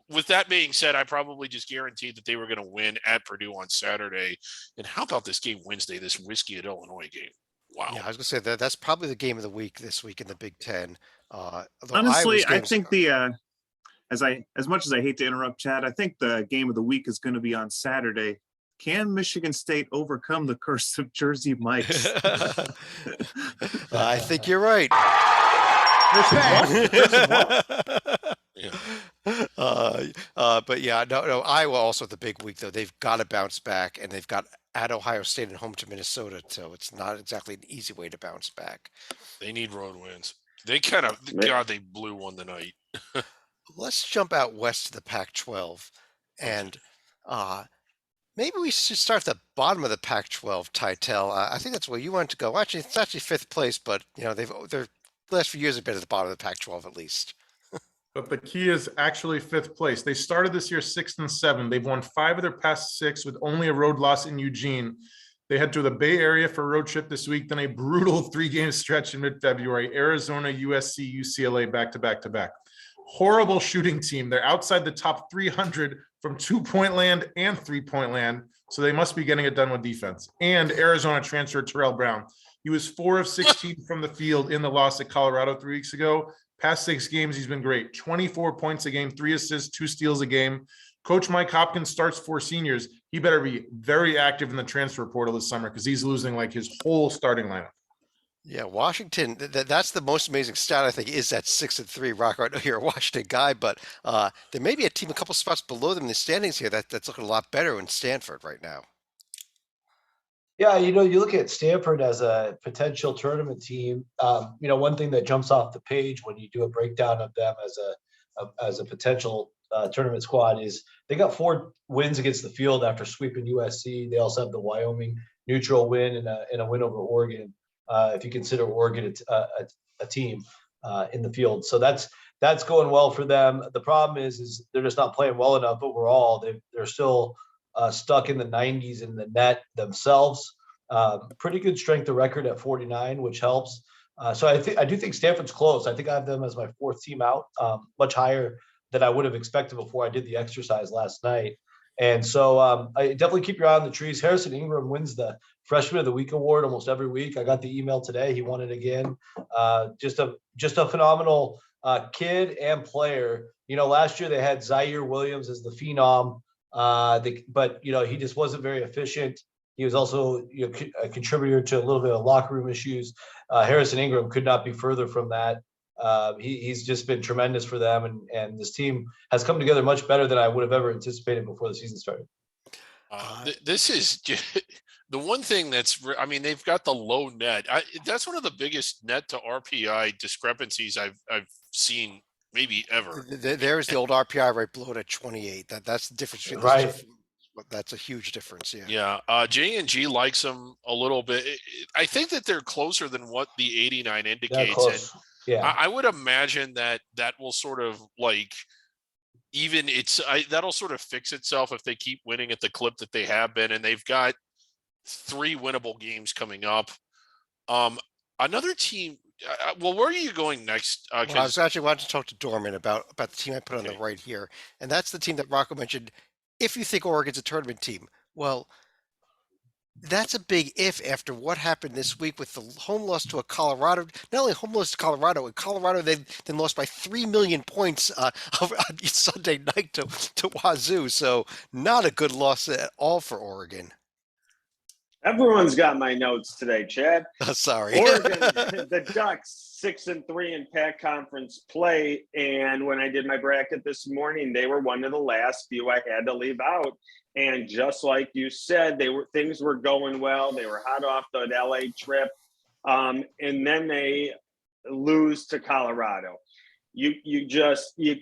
[SPEAKER 2] with that being said, I probably just guaranteed that they were going to win at Purdue on Saturday. And how about this game Wednesday, this Whiskey at Illinois game? Wow.
[SPEAKER 1] Yeah, I was going to say that's probably the game of the week this week in the Big Ten.
[SPEAKER 4] Honestly, I think as much as I hate to interrupt, Chad, I think the game of the week is going to be on Saturday. Can Michigan State overcome the curse of Jersey Mike's?
[SPEAKER 1] I think you're right. But yeah, no, Iowa also the big week though. They've got to bounce back, and they've got at Ohio State and home to Minnesota, so it's not exactly an easy way to bounce back.
[SPEAKER 2] They need road wins. They they blew one tonight.
[SPEAKER 1] Let's jump out west to the Pac-12, and maybe we should start at the bottom of the Pac-12, Titel. I think that's where you want to go. Actually, it's actually 5th place, but their last few years have been at the bottom of the Pac-12 at least.
[SPEAKER 5] But the key is actually 5th place. They started this year 6th and 7. They've won 5 of their past 6 with only a road loss in Eugene. They head to the Bay Area for a road trip this week, then a brutal 3-game stretch in mid-February. Arizona, USC, UCLA back-to-back-to-back. Horrible shooting team. They're outside the top 300 from 2-point land and 3-point land, so they must be getting it done with defense. And Arizona transfer Terrell Brown. He was 4 of 16 from the field in the loss at Colorado 3 weeks ago. Past 6 games, he's been great. 24 points a game, 3 assists, 2 steals a game. Coach Mike Hopkins starts 4 seniors. He better be very active in the transfer portal this summer because he's losing like his whole starting lineup.
[SPEAKER 1] Yeah, Washington, that's the most amazing stat, I think, is that 6-3. Rock, I know you're a Washington guy, but there may be a team a couple spots below them in the standings here that's looking a lot better in Stanford right now.
[SPEAKER 3] Yeah, you look at Stanford as a potential tournament team. One thing that jumps off the page when you do a breakdown of them as a potential tournament squad is They got 4 wins against the field after sweeping USC. They also have the Wyoming neutral win and a win over Oregon. If you consider Oregon a team in the field, so that's going well for them. The problem is they're just not playing well enough overall. They're still stuck in the 90s in the net themselves. Pretty good strength of record at 49, which helps. So I do think Stanford's close. I think I have them as my 4th team out, much higher than I would have expected before I did the exercise last night. And so I definitely keep your eye on the trees. Harrison Ingram wins the Freshman of the Week award almost every week. I got the email today. He won it again. Just a phenomenal kid and player. Last year they had Zaire Williams as the phenom, but he just wasn't very efficient. He was also a contributor to a little bit of locker room issues. Harrison Ingram could not be further from that. He's just been tremendous for them, and this team has come together much better than I would have ever anticipated before the season started.
[SPEAKER 2] This is the one thing they've got the low net. That's one of the biggest net to RPI discrepancies I've seen maybe ever.
[SPEAKER 1] There's the old RPI right below it at 28. That's the difference between
[SPEAKER 3] right.
[SPEAKER 1] That's a huge difference. Yeah.
[SPEAKER 2] J&G likes them a little bit. I think that they're closer than what the 89 indicates.
[SPEAKER 3] Close.
[SPEAKER 2] And
[SPEAKER 3] yeah.
[SPEAKER 2] I would imagine that will sort of that'll sort of fix itself if they keep winning at the clip that they have been. And they've got 3 winnable games coming up. Another team. Where are you going next?
[SPEAKER 1] I was actually wanting to talk to Dorman about the team I put on the right here. And that's the team that Rocco mentioned. If you think Oregon's a tournament team, well, that's a big if after what happened this week with the home loss to a Colorado. Not only home loss to Colorado, in Colorado they then lost by 3 million points on Sunday night to Wazoo. So not a good loss at all for Oregon.
[SPEAKER 6] Everyone's got my notes today, Chad.
[SPEAKER 1] Sorry.
[SPEAKER 6] Oregon, the Ducks 6-3 in Pac Conference play, and when I did my bracket this morning, they were one of the last few I had to leave out. And just like you said, things were going well. They were hot off the LA trip, and then they lose to Colorado. You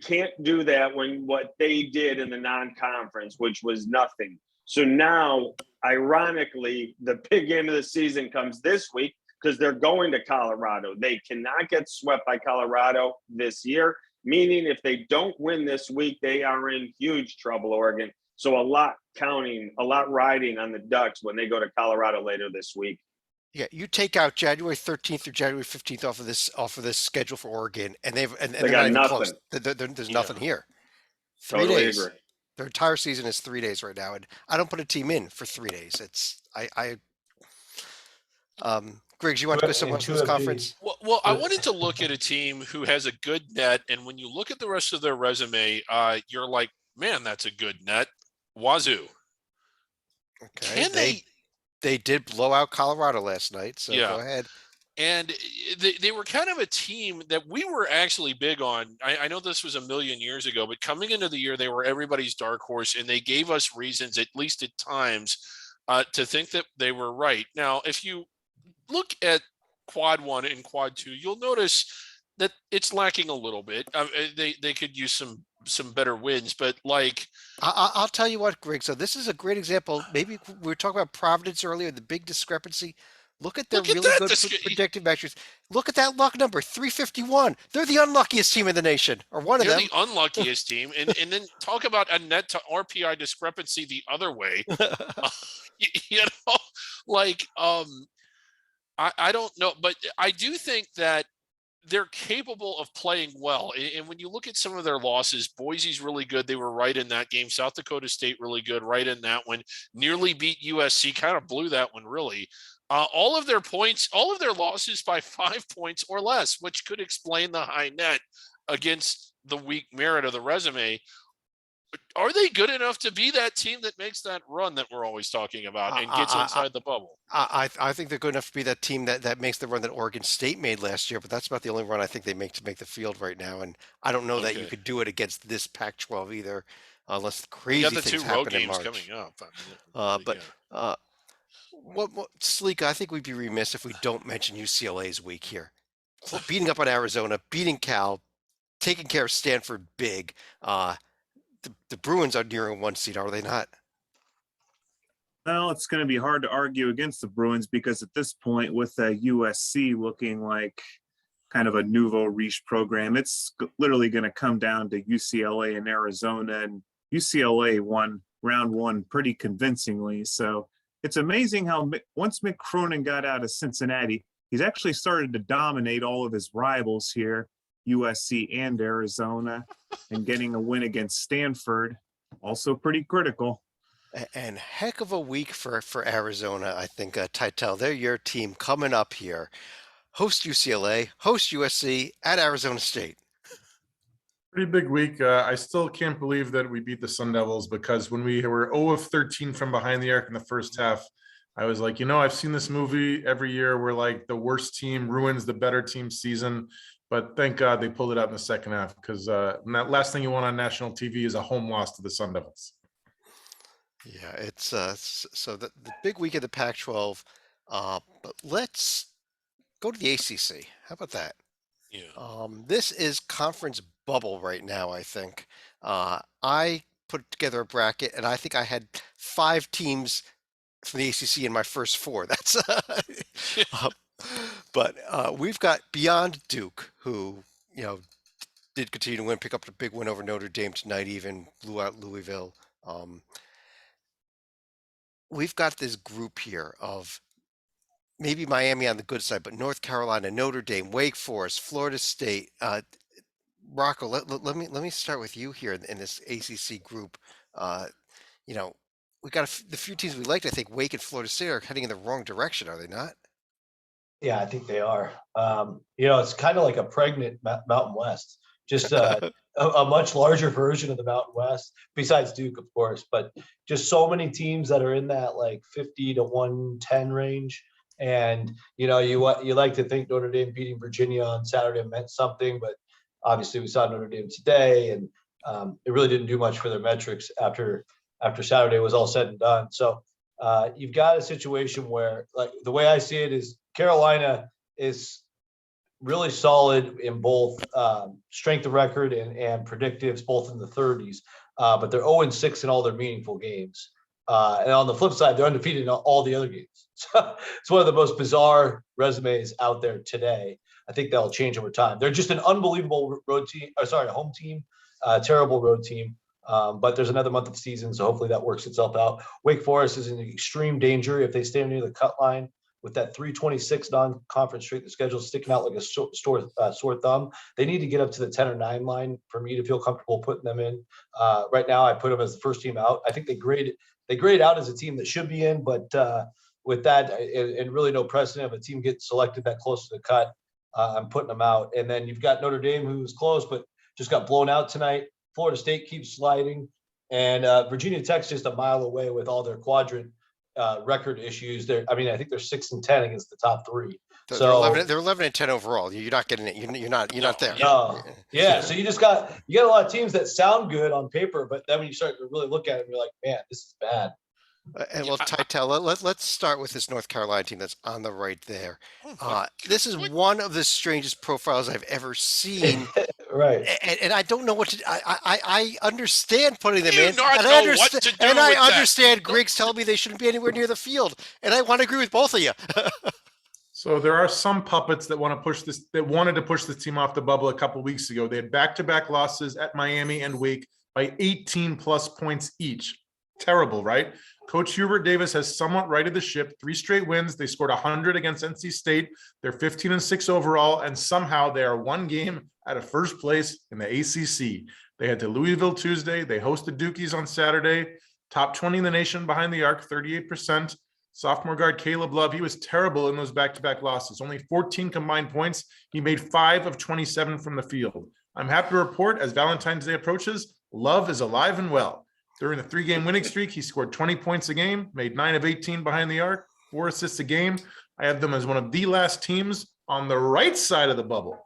[SPEAKER 6] can't do that when what they did in the non-conference, which was nothing. So now, ironically, the big game of the season comes this week because they're going to Colorado. They cannot get swept by Colorado this year, meaning if they don't win this week, they are in huge trouble, Oregon. So a lot riding on the Ducks when they go to Colorado later this week.
[SPEAKER 1] Yeah, you take out January 13th through January 15th off of this schedule for Oregon, and they
[SPEAKER 6] got nothing.
[SPEAKER 1] There's nothing here. 3
[SPEAKER 6] Totally
[SPEAKER 1] days.
[SPEAKER 6] agree.
[SPEAKER 1] Their entire season is 3 days right now, and I don't put a team in for 3 days. Griggs, you want to go somewhere else in this conference?
[SPEAKER 2] Well, I wanted to look at a team who has a good net, and when you look at the rest of their resume, you're like, man, that's a good net. Wazoo.
[SPEAKER 1] Okay. They did blow out Colorado last night, so go ahead.
[SPEAKER 2] And they were kind of a team that we were actually big on. I know this was a million years ago, but coming into the year, they were everybody's dark horse, and they gave us reasons, at least at times, to think that they were right. Now, if you look at quad 1 and quad 2, you'll notice that it's lacking a little bit. They could use some better wins, but
[SPEAKER 1] I'll tell you what, Greg. So this is a great example. Maybe we were talking about Providence earlier, the big discrepancy. Look at their really good predictive measures. Look at that luck number, 351. They're the unluckiest team in the nation, or one of them.
[SPEAKER 2] They're the unluckiest team. And then talk about a net to RPI discrepancy the other way. I don't know, but I do think that they're capable of playing well. And when you look at some of their losses, Boise's really good. They were right in that game. South Dakota State really good, right in that one. Nearly beat USC, kind of blew that one really. All of their losses by 5 points or less, which could explain the high net against the weak merit of the resume. Are they good enough to be that team that makes that run that we're always talking about and gets inside the bubble?
[SPEAKER 1] I think they're good enough to be that team that makes the run that Oregon State made last year, but that's about the only run I think they make to make the field right now. And I don't know that you could do it against this Pac-12 either, unless crazy things happen in March.
[SPEAKER 2] Coming up.
[SPEAKER 1] What Sleek, I think we'd be remiss if we don't mention UCLA's week here. Beating up on Arizona, beating Cal, taking care of Stanford big. the Bruins are nearing 1 seed, are they not?
[SPEAKER 4] Well, it's going to be hard to argue against the Bruins because at this point, with USC looking like kind of a nouveau riche program, it's literally going to come down to UCLA and Arizona. And UCLA won round 1 pretty convincingly. So it's amazing how once Mick Cronin got out of Cincinnati, he's actually started to dominate all of his rivals here, USC and Arizona, and getting a win against Stanford, also pretty critical.
[SPEAKER 1] And heck of a week for Arizona, I think. Titel, they're your team coming up here. Host UCLA, host USC at Arizona State.
[SPEAKER 5] Pretty big week. I still can't believe that we beat the Sun Devils, because when we were 0 of 13 from behind the arc in the first half, I was like, I've seen this movie every year where like the worst team ruins the better team season. But thank God they pulled it out in the second half, because that last thing you want on national TV is a home loss to the Sun Devils.
[SPEAKER 1] Yeah, it's so the big week of the Pac-12. But let's go to the ACC. How about that?
[SPEAKER 2] Yeah.
[SPEAKER 1] This is conference bubble right now, I think. I put together a bracket, and I think I had 5 teams from the ACC in my first 4. That's but we've got beyond Duke, who did continue to win, pick up the big win over Notre Dame tonight, even blew out Louisville. We've got this group here of maybe Miami on the good side, but North Carolina, Notre Dame, Wake Forest, Florida State. Rocco, let me start with you here in this ACC group. We got the few teams we liked. I think Wake and Florida State are heading in the wrong direction, are they not?
[SPEAKER 3] Yeah, I think they are. It's kind of like a pregnant Mountain West, just a much larger version of the Mountain West, besides Duke, of course, but just so many teams that are in that like 50 to 110 range. And, you like to think Notre Dame beating Virginia on Saturday meant something, but obviously we saw Notre Dame today, and it really didn't do much for their metrics after Saturday was all said and done. So you've got a situation where, like, the way I see it is Carolina is really solid in both strength of record and predictives, both in the 30s, but they're 0-6 in all their meaningful games. And on the flip side, they're undefeated in all the other games. So it's one of the most bizarre resumes out there today. I think that'll change over time. They're just an unbelievable home team, terrible road team. But there's another month of the season, so hopefully that works itself out. Wake Forest is in extreme danger if they stay near the cut line with that 326 non-conference straight. The schedule sticking out like a sore thumb. They need to get up to the 10 or 9 line for me to feel comfortable putting them in. Right now, I put them as the first team out. I think they grade out as a team that should be in, but with that and really no precedent of a team getting selected that close to the cut, I'm putting them out. And then you've got Notre Dame, who's close but just got blown out tonight. Florida State keeps sliding, and Virginia Tech's just a mile away with all their quadrant record issues. I think they're 6-10 against the top 3.
[SPEAKER 1] They're 11-10 overall. You're not getting it. You're not there.
[SPEAKER 3] No. Yeah. So you got a lot of teams that sound good on paper, but then when you start to really look at it, you're like, man, this is bad.
[SPEAKER 1] And well, Titel, let's start with this North Carolina team that's on the right there. This is one of the strangest profiles I've ever seen.
[SPEAKER 3] Right.
[SPEAKER 1] And I don't know what to. I understand putting them in,
[SPEAKER 2] and
[SPEAKER 1] I understand Griggs telling me they shouldn't be anywhere near the field, and I want to agree with both of you.
[SPEAKER 5] So there are some puppets that want to push this. That wanted to push this team off the bubble a couple weeks ago. They had back-to-back losses at Miami and Wake by 18 plus points each. Terrible, right? Coach Hubert Davis has somewhat righted the ship. 3 straight wins. They scored 100 against NC State. They're 15-6 overall, and somehow they are 1 game out of first place in the ACC. They head to Louisville Tuesday. They hosted Dukies on Saturday. Top 20 in the nation behind the arc, 38%. Sophomore guard Caleb Love, he was terrible in those back-to-back losses. Only 14 combined points. He made 5 of 27 from the field. I'm happy to report, as Valentine's Day approaches, Love is alive and well. During the 3-game winning streak, he scored 20 points a game, made 9 of 18 behind the arc, 4 assists a game. I have them as one of the last teams on the right side of the bubble.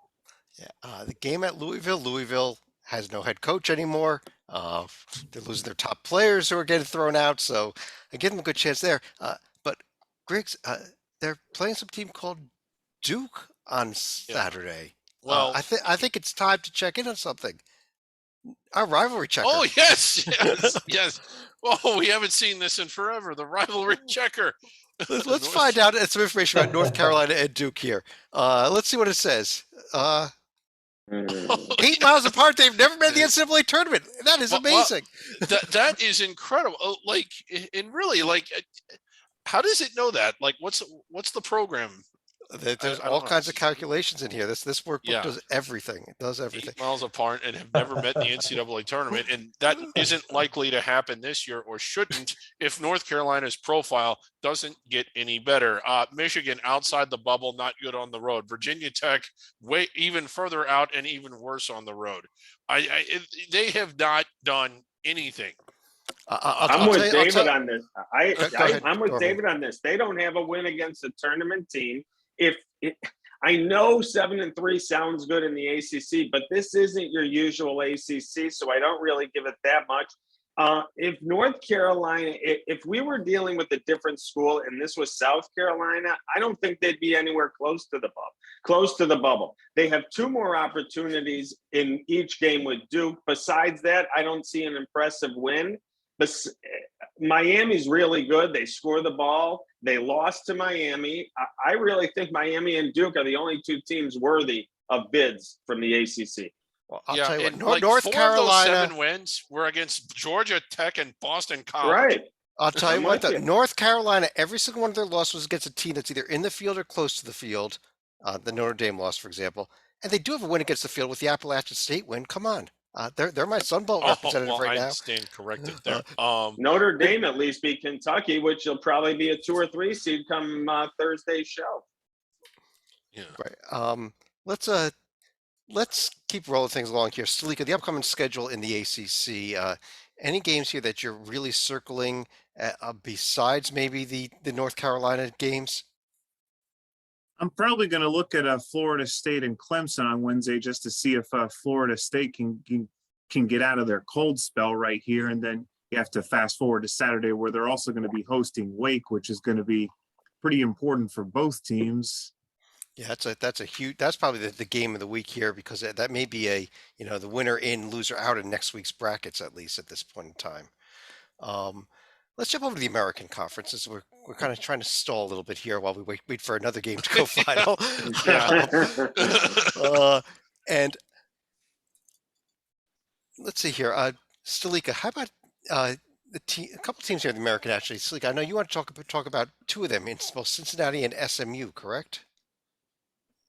[SPEAKER 1] Yeah, the game at Louisville has no head coach anymore. They're losing their top players who are getting thrown out, so I give them a good chance there. But Griggs, they're playing some team called Duke on Saturday.
[SPEAKER 2] Well,
[SPEAKER 1] I think it's time to check in on something. Our rivalry checker.
[SPEAKER 2] Oh, yes. Yes. Oh, we haven't seen this in forever. The rivalry checker.
[SPEAKER 1] Let's find out some information about North Carolina and Duke here. Let's see what it says. 8 miles apart. They've never made the NCAA tournament. That is amazing.
[SPEAKER 2] That is incredible. Like, and really, like, how does it know that? Like, what's the program?
[SPEAKER 1] There's all kinds of calculations in here. This workbook does everything. It does everything.
[SPEAKER 2] 8 miles apart and have never met in the NCAA tournament, and that isn't likely to happen this year, or shouldn't, if North Carolina's profile doesn't get any better. Michigan outside the bubble, not good on the road. Virginia Tech way even further out and even worse on the road. They have not done anything.
[SPEAKER 6] I'm with David on this. I'm with
[SPEAKER 1] David
[SPEAKER 6] on this. They don't have a win against a tournament team. I know 7-3 sounds good in the ACC, but this isn't your usual ACC, so I don't really give it that much. If North Carolina, if we were dealing with a different school and this was South Carolina, I don't think they'd be anywhere close to the bubble. They have 2 more opportunities in each game with Duke. Besides that, I don't see an impressive win. But Miami's really good. They score the ball. They lost to Miami. I really think Miami and Duke are the only 2 teams worthy of bids from the ACC.
[SPEAKER 1] Well, I'll tell you what,
[SPEAKER 2] like
[SPEAKER 1] North
[SPEAKER 2] 4
[SPEAKER 1] Carolina.
[SPEAKER 2] of those 7 wins were against Georgia Tech and Boston College.
[SPEAKER 6] Right.
[SPEAKER 1] I'll tell you
[SPEAKER 6] I'm
[SPEAKER 1] what,
[SPEAKER 6] with you.
[SPEAKER 1] North Carolina, every single one of their losses was against a team that's either in the field or close to the field. The Notre Dame loss, for example. And they do have a win against the field with the Appalachian State win. Come on. They're my Sun Bowl representative right now.
[SPEAKER 2] I stand corrected there.
[SPEAKER 6] Notre Dame at least beat Kentucky, which will probably be a 2 or 3 seed come Thursday's show.
[SPEAKER 2] Yeah.
[SPEAKER 1] Right. Let's keep rolling things along here. Stalika, the upcoming schedule in the ACC. Any games here that you're really circling besides maybe the North Carolina games?
[SPEAKER 4] I'm probably going to look at Florida State and Clemson on Wednesday just to see if Florida State can get out of their cold spell right here. And then you have to fast forward to Saturday where they're also going to be hosting Wake, which is going to be pretty important for both teams.
[SPEAKER 1] Yeah, that's probably the game of the week here, because that may be the winner in, loser out in next week's brackets, at least at this point in time. Let's jump over to the American conferences. We're kind of trying to stall a little bit here while we wait for another game to go final. And let's see here. Stalika, how about a couple teams here in the American, actually. Stalika, I know you want to talk about 2 of them, in both Cincinnati and SMU, correct?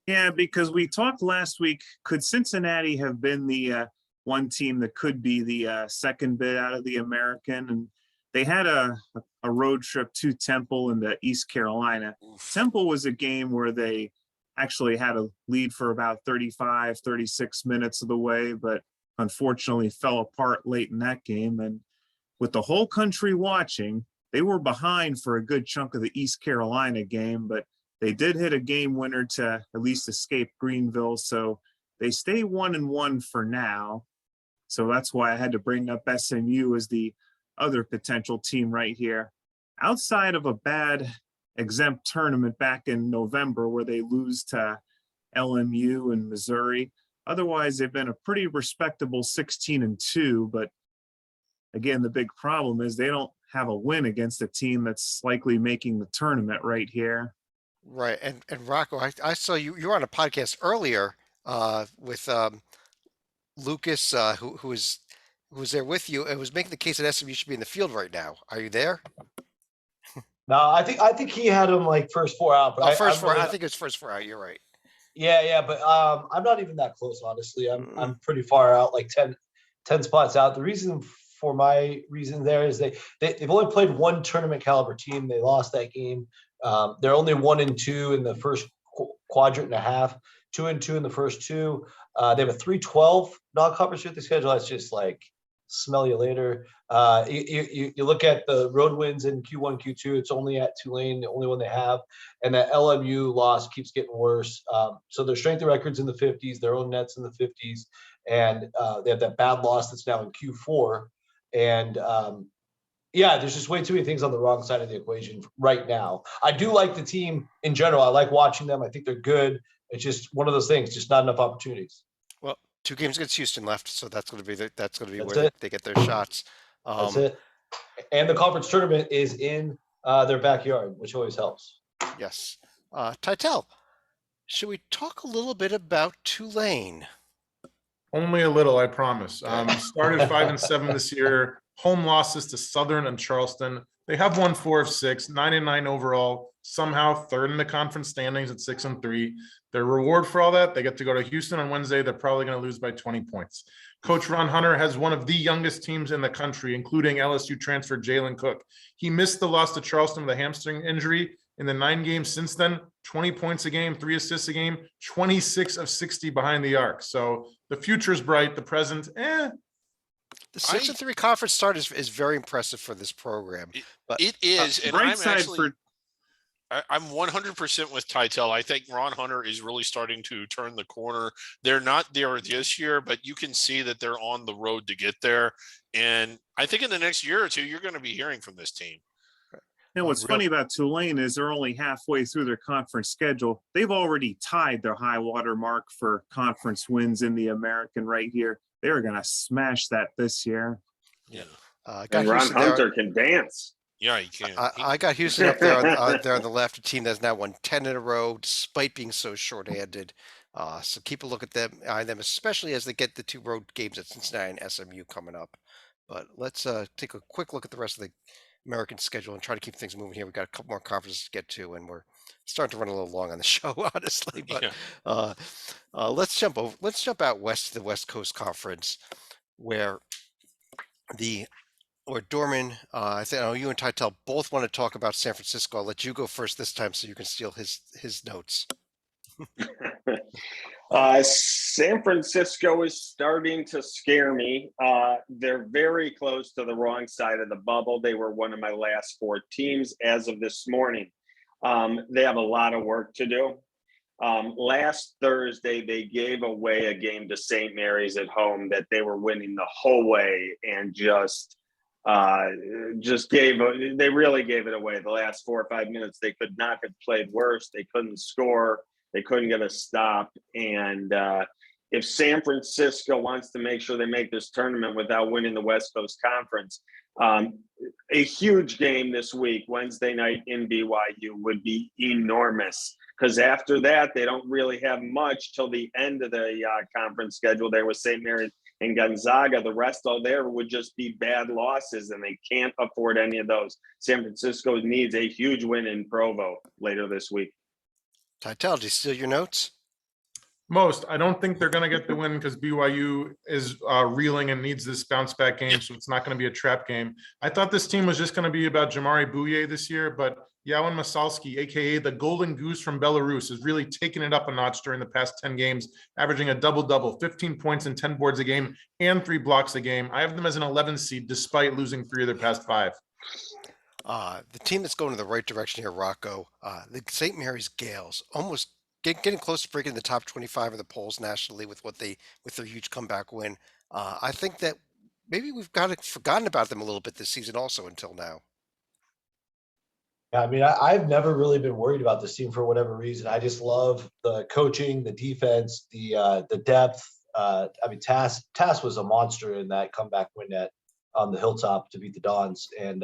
[SPEAKER 4] Yeah, because we talked last week, could Cincinnati have been the one team that could be the second bid out of the American? And they had a road trip to Temple in the East Carolina. Temple was a game where they actually had a lead for about 35, 36 minutes of the way, but unfortunately fell apart late in that game. And with the whole country watching, they were behind for a good chunk of the East Carolina game, but they did hit a game winner to at least escape Greenville. So they stay 1-1 for now. So that's why I had to bring up SMU as the other potential team right here. Outside of a bad exempt tournament back in November where they lose to LMU and Missouri, otherwise they've been a pretty respectable 16-2. But again, the big problem is they don't have a win against a team that's likely making the tournament right here.
[SPEAKER 1] Right. And Rocco, I saw you were on a podcast earlier with Lucas, who was there with you, and was making the case that SMU should be in the field right now. Are you there?
[SPEAKER 3] No, I think he had him like first 4 out. But
[SPEAKER 1] I think it's first 4 out. You're right.
[SPEAKER 3] Yeah, but I'm not even that close, honestly. I'm pretty far out, like 10 spots out. The reason for my reason there is they've only played 1 tournament caliber team. They lost that game. They're only 1-2 in the first quadrant and a half, 2-2 in the first 2. They have a 3-12 non-conference strength of schedule. That's just like smell you later. You look at the road wins in Q1, Q2. It's only at Tulane, the only one they have, and that LMU loss keeps getting worse. So their strength of records in the 50s, their own nets in the 50s, and they have that bad loss that's now in Q4. And yeah, there's just way too many things on the wrong side of the equation right now. I do like the team in general. I like watching them. I think they're good. It's just one of those things, just not enough opportunities.
[SPEAKER 1] Well, 2 games against Houston left, so that's going to be
[SPEAKER 3] That's
[SPEAKER 1] where
[SPEAKER 3] it.
[SPEAKER 1] they get their shots.
[SPEAKER 3] That's it. And the conference tournament is in their backyard, which always helps.
[SPEAKER 1] Yes. Titel, should we talk a little bit about Tulane?
[SPEAKER 5] Only a little, I promise.
[SPEAKER 1] Okay.
[SPEAKER 5] Started 5-7 this year. Home losses to Southern and Charleston. They have won 4 of 6, 9-9 overall. Somehow third in the conference standings at 6-3. Their reward for all that, they get to go to Houston on Wednesday. They're probably going to lose by 20 points. Coach Ron Hunter has one of the youngest teams in the country, including LSU transfer Jalen Cook. He missed the loss to Charleston with a hamstring injury. In the 9 games since then, 20 points a game, 3 assists a game, 26 of 60 behind the arc. So the future is bright. The present,
[SPEAKER 1] The 6-3 conference start is very impressive for this program. But
[SPEAKER 2] it is, and
[SPEAKER 4] Bright
[SPEAKER 2] I'm
[SPEAKER 4] side
[SPEAKER 2] actually, I'm 100% with Titel. I think Ron Hunter is really starting to turn the corner. They're not there this year, but you can see that they're on the road to get there. And I think in the next year or two, you're going to be hearing from this team.
[SPEAKER 4] And what's funny about Tulane is they're only halfway through their conference schedule. They've already tied their high water mark for conference wins in the American right here. They're going to smash that this year.
[SPEAKER 2] Yeah.
[SPEAKER 6] And Ron Hunter can dance.
[SPEAKER 2] Yeah, you can.
[SPEAKER 1] I got Houston up there on the left, a team that's now won 10 in a row, despite being so shorthanded. So keep a look at them, especially as they get the 2 road games at Cincinnati and SMU coming up. But let's take a quick look at the rest of the American schedule and try to keep things moving here. We've got a couple more conferences to get to, and we're starting to run a little long on the show, honestly. But let's jump out west to the West Coast Conference, where Dorman, I think you and Titel both want to talk about San Francisco. I'll let you go first this time so you can steal his notes.
[SPEAKER 6] San Francisco is starting to scare me. They're very close to the wrong side of the bubble. They were one of my last 4 teams as of this morning. They have a lot of work to do. Last Thursday, they gave away a game to St. Mary's at home that they were winning the whole way, and they really gave it away. The last 4 or 5 minutes, they could not have played worse. They couldn't score. They couldn't get a stop. And if San Francisco wants to make sure they make this tournament without winning the West Coast Conference, a huge game this week, Wednesday night in BYU, would be enormous. Because after that, they don't really have much till the end of the conference schedule there with St. Mary's and Gonzaga. The rest all there would just be bad losses, and they can't afford any of those. San Francisco needs a huge win in Provo later this week.
[SPEAKER 1] Titel, do you steal your notes?
[SPEAKER 5] Most. I don't think they're going to get the win because BYU is reeling and needs this bounce back game, so it's not going to be a trap game. I thought this team was just going to be about Jamari Bouye this year, but Yawan Masalski, aka the Golden Goose from Belarus, has really taken it up a notch during the past 10 games, averaging a double-double, 15 points and 10 boards a game, and 3 blocks a game. I have them as an 11 seed despite losing 3 of their past 5.
[SPEAKER 1] The team that's going in the right direction here, Rocco, the St. Mary's Gales, almost getting close to breaking the top 25 of the polls nationally with their huge comeback win. I think that maybe we've forgotten about them a little bit this season also until now.
[SPEAKER 3] Yeah, I mean, I've never really been worried about this team for whatever reason. I just love the coaching, the defense, the depth. I mean, Tass was a monster in that comeback win on the Hilltop to beat the Dons, and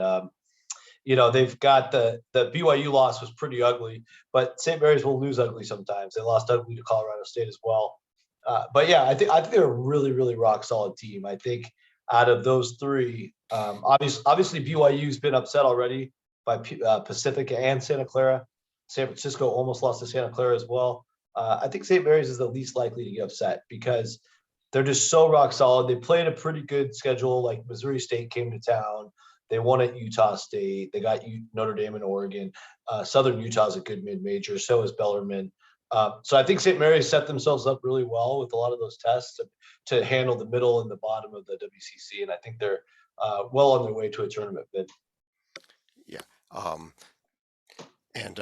[SPEAKER 3] they've got the BYU loss was pretty ugly, but St. Mary's will lose ugly sometimes. They lost ugly to Colorado State as well. But yeah, I think they're a really, really rock solid team. I think out of those 3, obviously BYU's been upset already by Pacifica and Santa Clara. San Francisco almost lost to Santa Clara as well. I think St. Mary's is the least likely to get upset because they're just so rock solid. They played a pretty good schedule. Like Missouri State came to town. They won at Utah State. They got Notre Dame and Oregon. Southern Utah's a good mid-major. So is Bellarmine. So I think St. Mary's set themselves up really well with a lot of those tests to handle the middle and the bottom of the WCC. And I think they're well on their way to a tournament bid.
[SPEAKER 1] Yeah. And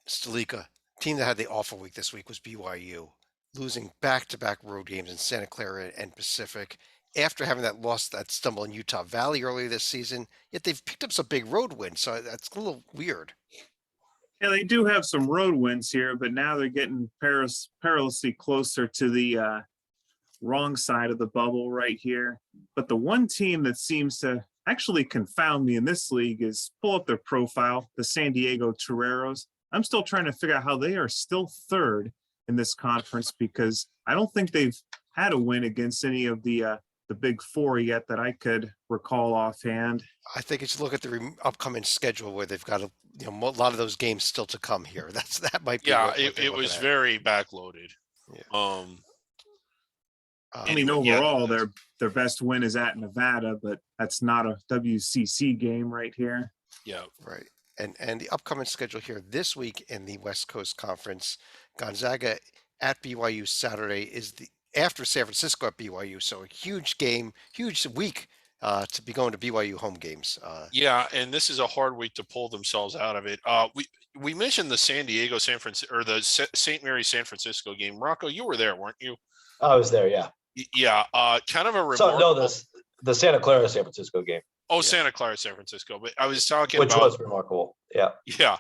[SPEAKER 1] Stalika, team that had the awful week this week was BYU, losing back-to-back road games in Santa Clara and Pacific after having that stumble in Utah Valley earlier this season. Yet they've picked up some big road wins, so that's a little weird.
[SPEAKER 4] Yeah, they do have some road wins here, but now they're getting perilously closer to the wrong side of the bubble right here. But the one team that seems to actually confound me in this league is, pull up their profile, the San Diego Toreros. I'm still trying to figure out how they are still third in this conference, because I don't think they've had a win against any of the big four yet that I could recall offhand.
[SPEAKER 1] I think you should look at the upcoming schedule where they've got a lot of those games still to come here. That might be.
[SPEAKER 2] Yeah,
[SPEAKER 1] what they're
[SPEAKER 2] it
[SPEAKER 1] looking
[SPEAKER 2] was
[SPEAKER 1] at.
[SPEAKER 2] very backloaded.
[SPEAKER 1] Yeah.
[SPEAKER 4] I mean, overall, their best win is at Nevada, but that's not a WCC game right here.
[SPEAKER 2] Yeah.
[SPEAKER 1] Right. And the upcoming schedule here this week in the West Coast Conference, Gonzaga at BYU Saturday is after San Francisco at BYU. So a huge game, huge week to be going to BYU home games.
[SPEAKER 2] Yeah, and this is a hard week to pull themselves out of it. We mentioned the San Diego, San Francisco, or the St. Mary San Francisco game. Rocco, you were there, weren't you?
[SPEAKER 3] I was there, yeah.
[SPEAKER 2] Yeah, kind of a
[SPEAKER 3] So
[SPEAKER 2] remarkable.
[SPEAKER 3] no, the Santa Clara San Francisco game,
[SPEAKER 2] Oh, Santa Clara, San Francisco. But I was talking
[SPEAKER 3] which
[SPEAKER 2] about.
[SPEAKER 3] was remarkable. Yeah.
[SPEAKER 2] Yeah.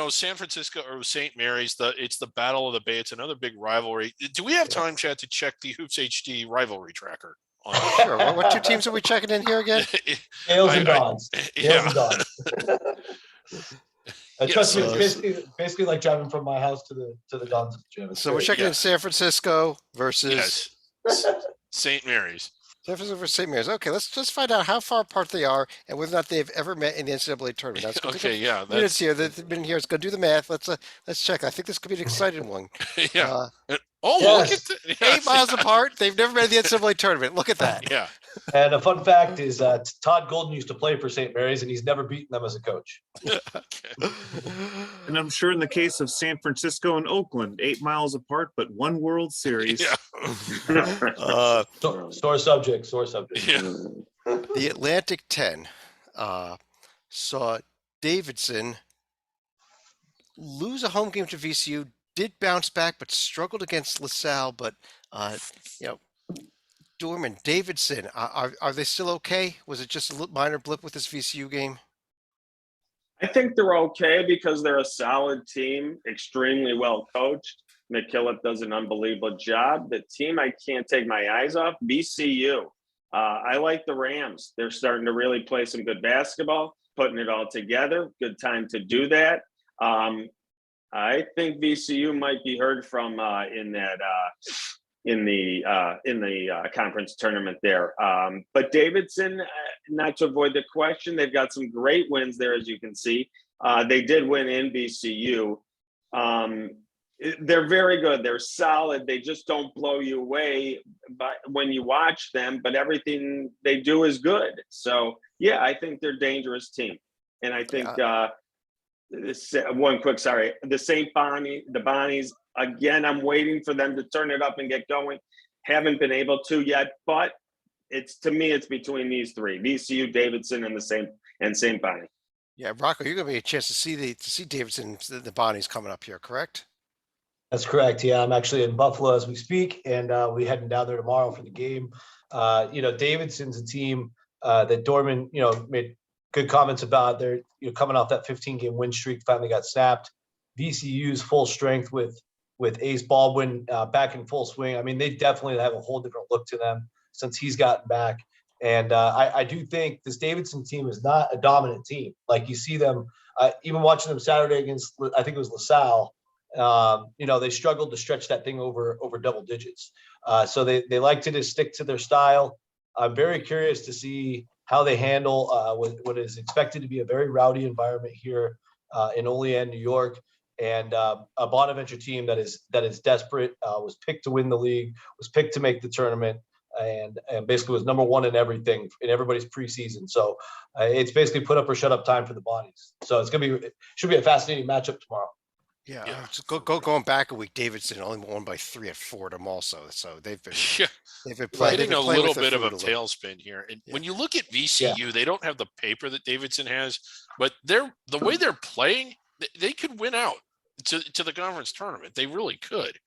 [SPEAKER 2] San Francisco or St. Mary's, it's the Battle of the Bay. It's another big rivalry. Do we have time, Chad, to check the Hoops HD rivalry tracker?
[SPEAKER 1] Sure. What two teams are we checking in here again?
[SPEAKER 3] Gales and Dons.
[SPEAKER 2] Yeah.
[SPEAKER 3] Trust me,
[SPEAKER 1] so-
[SPEAKER 3] it's basically like driving from my house to the Dons gym. It's
[SPEAKER 1] So we're
[SPEAKER 3] great.
[SPEAKER 1] checking
[SPEAKER 2] Yeah.
[SPEAKER 1] in San Francisco versus
[SPEAKER 2] Yes. St. Mary's.
[SPEAKER 1] San Francisco versus St. Mary's. Okay, let's just find out how far apart they are and whether or not they've ever met in the NCAA tournament. That's gonna take
[SPEAKER 2] Okay, yeah.
[SPEAKER 1] a minutes here. They've been here. Let's go do the math. Let's check. I think this could be an exciting one.
[SPEAKER 2] Yeah.
[SPEAKER 1] Uh,
[SPEAKER 2] Oh,
[SPEAKER 3] Yes.
[SPEAKER 2] look at that.
[SPEAKER 1] 8 miles apart. They've never met in the NCAA tournament. Look at that.
[SPEAKER 2] Yeah.
[SPEAKER 3] And a fun fact is Todd Golden used to play for St. Mary's, and he's never beaten them as a coach.
[SPEAKER 2] Okay.
[SPEAKER 4] And I'm sure in the case of San Francisco and Oakland, 8 miles apart, but one World Series.
[SPEAKER 2] Yeah.
[SPEAKER 3] Sore subject.
[SPEAKER 2] Yeah.
[SPEAKER 1] The Atlantic 10 saw Davidson lose a home game to VCU, did bounce back, but struggled against LaSalle. But, Dorman, Davidson, are they still okay? Was it just a minor blip with this VCU game?
[SPEAKER 6] I think they're okay because they're a solid team, extremely well coached. McKillop does an unbelievable job. The team I can't take my eyes off, VCU. I like the Rams. They're starting to really play some good basketball, putting it all together. Good time to do that. I think VCU might be heard from in the conference tournament there. But Davidson, not to avoid the question, they've got some great wins there, as you can see. They did win in VCU. They're very good. They're solid. They just don't blow you away when you watch them, but everything they do is good. So, yeah, I think they're a dangerous team. And I think the St. the Bonnies, again, I'm waiting for them to turn it up and get going. Haven't been able to yet, but to me, it's between these three: VCU, Davidson, and St. Bonnie.
[SPEAKER 1] Yeah, Rocco, you're gonna be a chance to see Davidson, the Bonnies coming up here, correct?
[SPEAKER 3] That's correct. Yeah, I'm actually in Buffalo as we speak, and we heading down there tomorrow for the game. Davidson's a team that Dorman, made good comments about. They're coming off that 15-game win streak, finally got snapped. VCU's full strength with Ace Baldwin back in full swing. I mean, they definitely have a whole different look to them since he's gotten back. And I do think this Davidson team is not a dominant team. Like you see them, even watching them Saturday against, I think it was LaSalle. They struggled to stretch that thing over double digits. So they like to just stick to their style. I'm very curious to see how they handle what is expected to be a very rowdy environment here in Olean, New York, and a Bonaventure team that is desperate, was picked to win the league, was picked to make the tournament, and basically was number one in everything in everybody's preseason. So it's basically put up or shut up time for the Bonnies. So it should be a fascinating matchup tomorrow.
[SPEAKER 1] Yeah. Going back a week, Davidson only won by 3 at Fordham also. So they've been playing.
[SPEAKER 2] Hitting a little bit of a
[SPEAKER 1] little.
[SPEAKER 2] tailspin here. And when you look at VCU, they don't have the paper that Davidson has, but the way they're playing, they could win out to the conference tournament. They really could.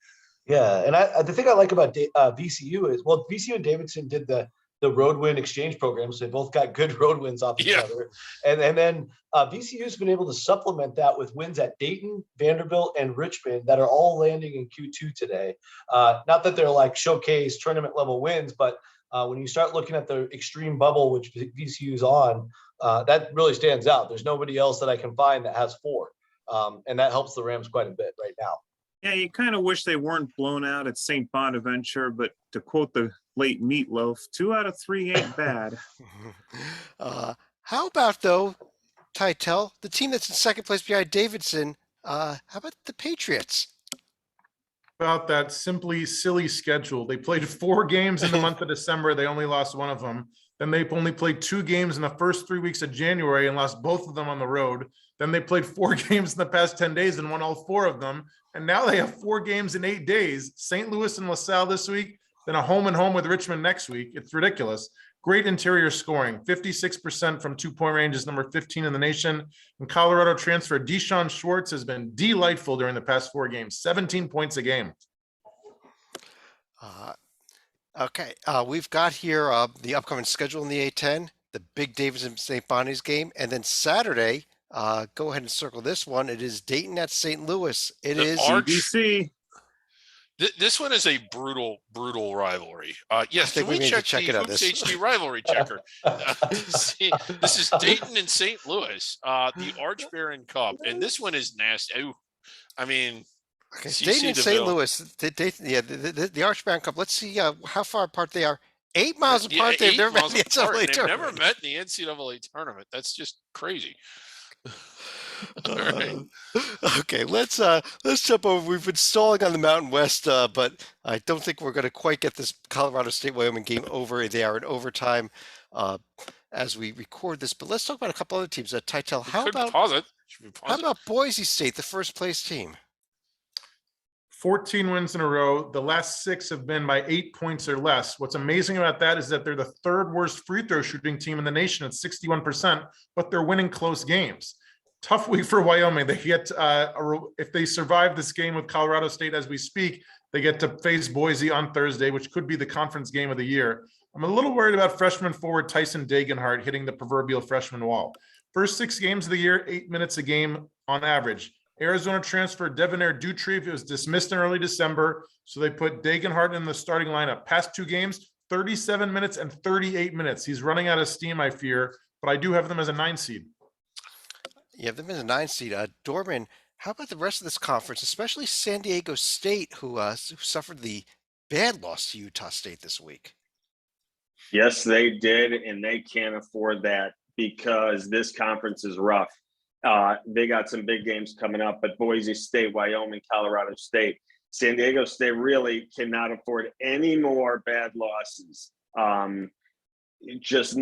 [SPEAKER 3] Yeah, and the thing I like about VCU is, VCU and Davidson did the the road win exchange programs. They both got good road wins off each other. And then VCU's been able to supplement that with wins at Dayton, Vanderbilt, and Richmond that are all landing in Q2 today. Not that they're like showcase tournament level wins, but when you start looking at the extreme bubble, which VCU's on, that really stands out. There's nobody else that I can find that has 4. And that helps the Rams quite a bit right now.
[SPEAKER 4] Yeah, you kind of wish they weren't blown out at St. Bonaventure, but to quote the late Meatloaf, 2 out of 3 ain't bad.
[SPEAKER 1] How about, though, Titel, the team that's in second place behind Davidson, how about the Patriots?
[SPEAKER 5] About that simply silly schedule. They played 4 games in the month of December. They only lost 1 of them. Then they only played 2 games in the first 3 weeks of January and lost both of them on the road. Then they played 4 games in the past 10 days and won all 4 of them. And now they have 4 games in 8 days. St. Louis and LaSalle this week, then a home and home with Richmond next week. It's ridiculous. Great interior scoring. 56% from 2-point range is number 15 in the nation. And Colorado transfer Deshaun Schwartz has been delightful during the past 4 games. 17 points a game.
[SPEAKER 1] Okay, we've got here the upcoming schedule in the A10, the big Davidson St. Bonnie's game, and then Saturday, go ahead and circle this one. It is Dayton at St. Louis. It is
[SPEAKER 4] CBC.
[SPEAKER 2] This one is a brutal rivalry. Yes,
[SPEAKER 1] think
[SPEAKER 2] can we
[SPEAKER 1] we need to
[SPEAKER 2] check
[SPEAKER 1] check
[SPEAKER 2] the
[SPEAKER 1] it out,
[SPEAKER 2] Hoops
[SPEAKER 1] this.
[SPEAKER 2] HD rivalry checker? See, this is Dayton and St. Louis, the Arch Baron Cup, and this one is nasty. Ooh, I mean,
[SPEAKER 1] okay,
[SPEAKER 2] CC
[SPEAKER 1] Dayton and St.
[SPEAKER 2] DeVille.
[SPEAKER 1] Louis. The Arch Baron Cup. Let's see how far apart they are. 8 miles apart.
[SPEAKER 2] Yeah,
[SPEAKER 1] They've never met in the
[SPEAKER 2] apart,
[SPEAKER 1] NCAA
[SPEAKER 2] and they've
[SPEAKER 1] tournament.
[SPEAKER 2] never met in the NCAA tournament. That's just crazy. All right.
[SPEAKER 1] Okay, let's jump over. We've been stalling on the Mountain West, but I don't think we're going to quite get this Colorado State Wyoming game over. They are in overtime as we record this. But let's talk about a couple other teams. Titel, how about Boise State, the first place team?
[SPEAKER 5] 14 wins in a row. The last 6 have been by 8 points or less. What's amazing about that is that they're the 3rd worst free throw shooting team in the nation at 61%, but they're winning close games. Tough week for Wyoming. They get if they survive this game with Colorado State as we speak, they get to face Boise on Thursday, which could be the conference game of the year. I'm a little worried about freshman forward Tyson Dagenhart hitting the proverbial freshman wall. First 6 games of the year, 8 minutes a game on average. Arizona transfer Devonair Dutrieve was dismissed in early December, so they put Dagenhart in the starting lineup. Past 2 games, 37 minutes and 38 minutes. He's running out of steam, I fear, but I do have them as a 9 seed.
[SPEAKER 1] You have them as a 9 seed. Dorman, how about the rest of this conference, especially San Diego State, who suffered the bad loss to Utah State this week?
[SPEAKER 6] Yes, they did, and they can't afford that because this conference is rough. They got some big games coming up, but Boise State, Wyoming, Colorado State, San Diego State really cannot afford any more bad losses. It just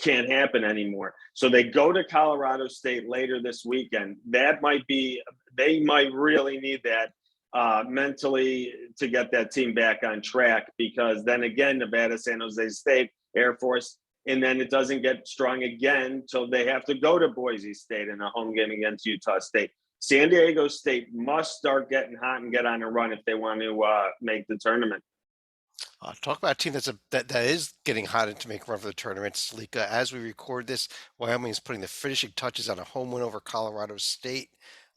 [SPEAKER 6] can't happen anymore. So they go to Colorado State later this weekend. They might really need that mentally to get that team back on track, because then again, Nevada, San Jose State, Air Force, and then it doesn't get strong again till they have to go to Boise State in a home game against Utah State. San Diego State must start getting hot and get on a run if they want to make the tournament.
[SPEAKER 1] Talk about a team that is getting hot and to make a run for the tournament. Salika, as we record this, Wyoming is putting the finishing touches on a home win over Colorado State.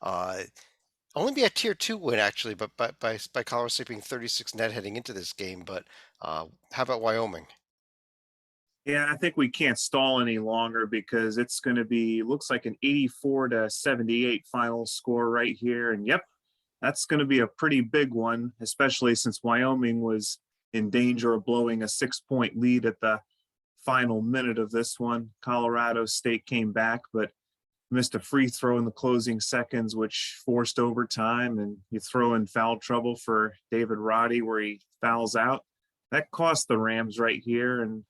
[SPEAKER 1] Only be a tier 2 win actually, but by Colorado State being 36 net heading into this game. But how about Wyoming?
[SPEAKER 4] Yeah, I think we can't stall any longer because it's going to be, looks like an 84-78 final score right here. And yep, that's going to be a pretty big one, especially since Wyoming was in danger of blowing a 6-point lead at the final minute of this one. Colorado State came back, but missed a free throw in the closing seconds, which forced overtime, and you throw in foul trouble for David Roddy where he fouls out. That cost the Rams right here. And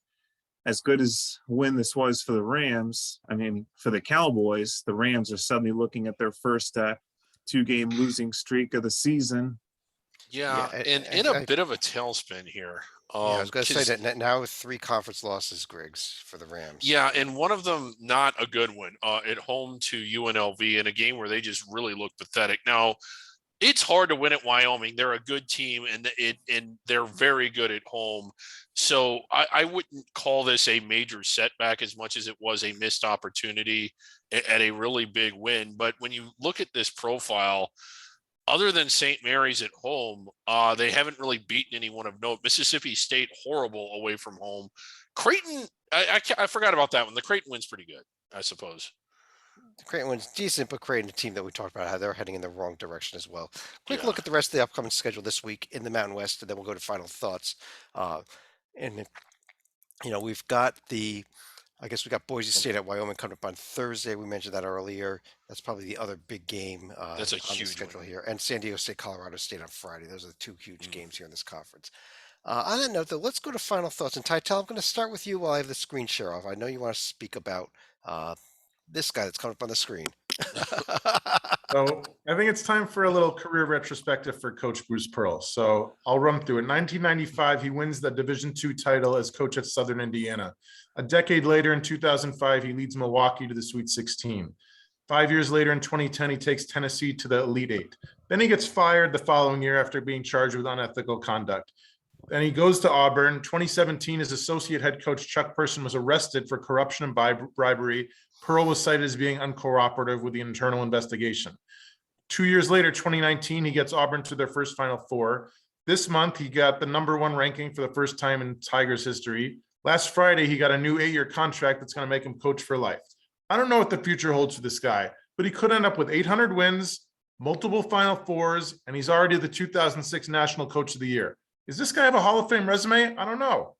[SPEAKER 4] as good as a win this was for the Rams, I mean, for the Cowboys, the Rams are suddenly looking at their first 2-game losing streak of the season.
[SPEAKER 2] Yeah, and in a bit of a tailspin here.
[SPEAKER 1] I was going to say that now with 3 conference losses, Griggs, for the Rams.
[SPEAKER 2] Yeah, and one of them not a good one at home to UNLV in a game where they just really looked pathetic. Now, It's hard to win at Wyoming. They're a good team, and they're very good at home. So I wouldn't call this a major setback as much as it was a missed opportunity at a really big win. But when you look at this profile, other than St. Mary's at home, they haven't really beaten anyone of note. Mississippi State, horrible away from home. Creighton, I forgot about that one. The Creighton win's pretty good, I suppose.
[SPEAKER 1] Creighton one's decent, but Creighton, a team that we talked about, how they're heading in the wrong direction as well. Quick
[SPEAKER 2] Yeah.
[SPEAKER 1] look at the rest of the upcoming schedule this week in the Mountain West, and then we'll go to final thoughts. And we've got I guess we got Boise State at Wyoming coming up on Thursday. We mentioned that earlier. That's probably the other big game
[SPEAKER 2] That's a
[SPEAKER 1] on the
[SPEAKER 2] huge
[SPEAKER 1] schedule
[SPEAKER 2] one.
[SPEAKER 1] here. And San Diego State, Colorado State on Friday. Those are the two huge games here in this conference. On that note, though, let's go to final thoughts. And Tytel, I'm going to start with you while I have the screen share off. I know you want to speak about this guy that's coming up on the screen.
[SPEAKER 5] So I think it's time for a little career retrospective for Coach Bruce Pearl. So I'll run through it. 1995, he wins the Division II title as coach at Southern Indiana. A decade later, in 2005, he leads Milwaukee to the Sweet 16. 5 years later, in 2010, he takes Tennessee to the Elite Eight. Then he gets fired the following year after being charged with unethical conduct. Then he goes to Auburn. 2017, his associate head coach, Chuck Person, was arrested for corruption and bribery. Pearl was cited as being uncooperative with the internal investigation. 2 years later, 2019, he gets Auburn to their first Final Four. This month, he got the #1 ranking for the first time in Tigers history. Last Friday, he got a new 8-year contract that's going to make him coach for life. I don't know what the future holds for this guy, but he could end up with 800 wins, multiple Final Fours, and he's already the 2006 National Coach of the Year. Does this guy have a Hall of Fame resume? I don't know.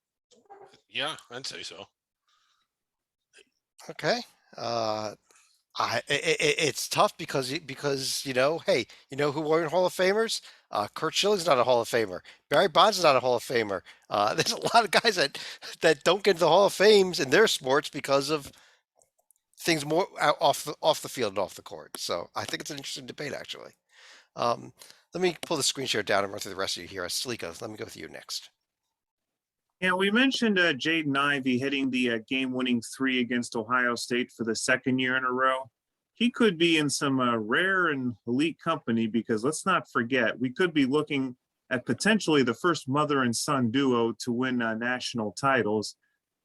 [SPEAKER 2] Yeah, I'd say so.
[SPEAKER 1] Okay. It's tough because hey, who weren't Hall of Famers? Kurt Schilling's not a Hall of Famer. Barry Bonds is not a Hall of Famer. There's a lot of guys that don't get into the Hall of Fames in their sports because of things more off the field and off the court. So I think it's an interesting debate, actually. Let me pull the screen share down and run through the rest of you here. Stalika, let me go with you next.
[SPEAKER 4] Yeah, we mentioned Jaden Ivy hitting the game-winning 3 against Ohio State for the second year in a row. He could be in some rare and elite company because let's not forget, we could be looking at potentially the first mother and son duo to win national titles.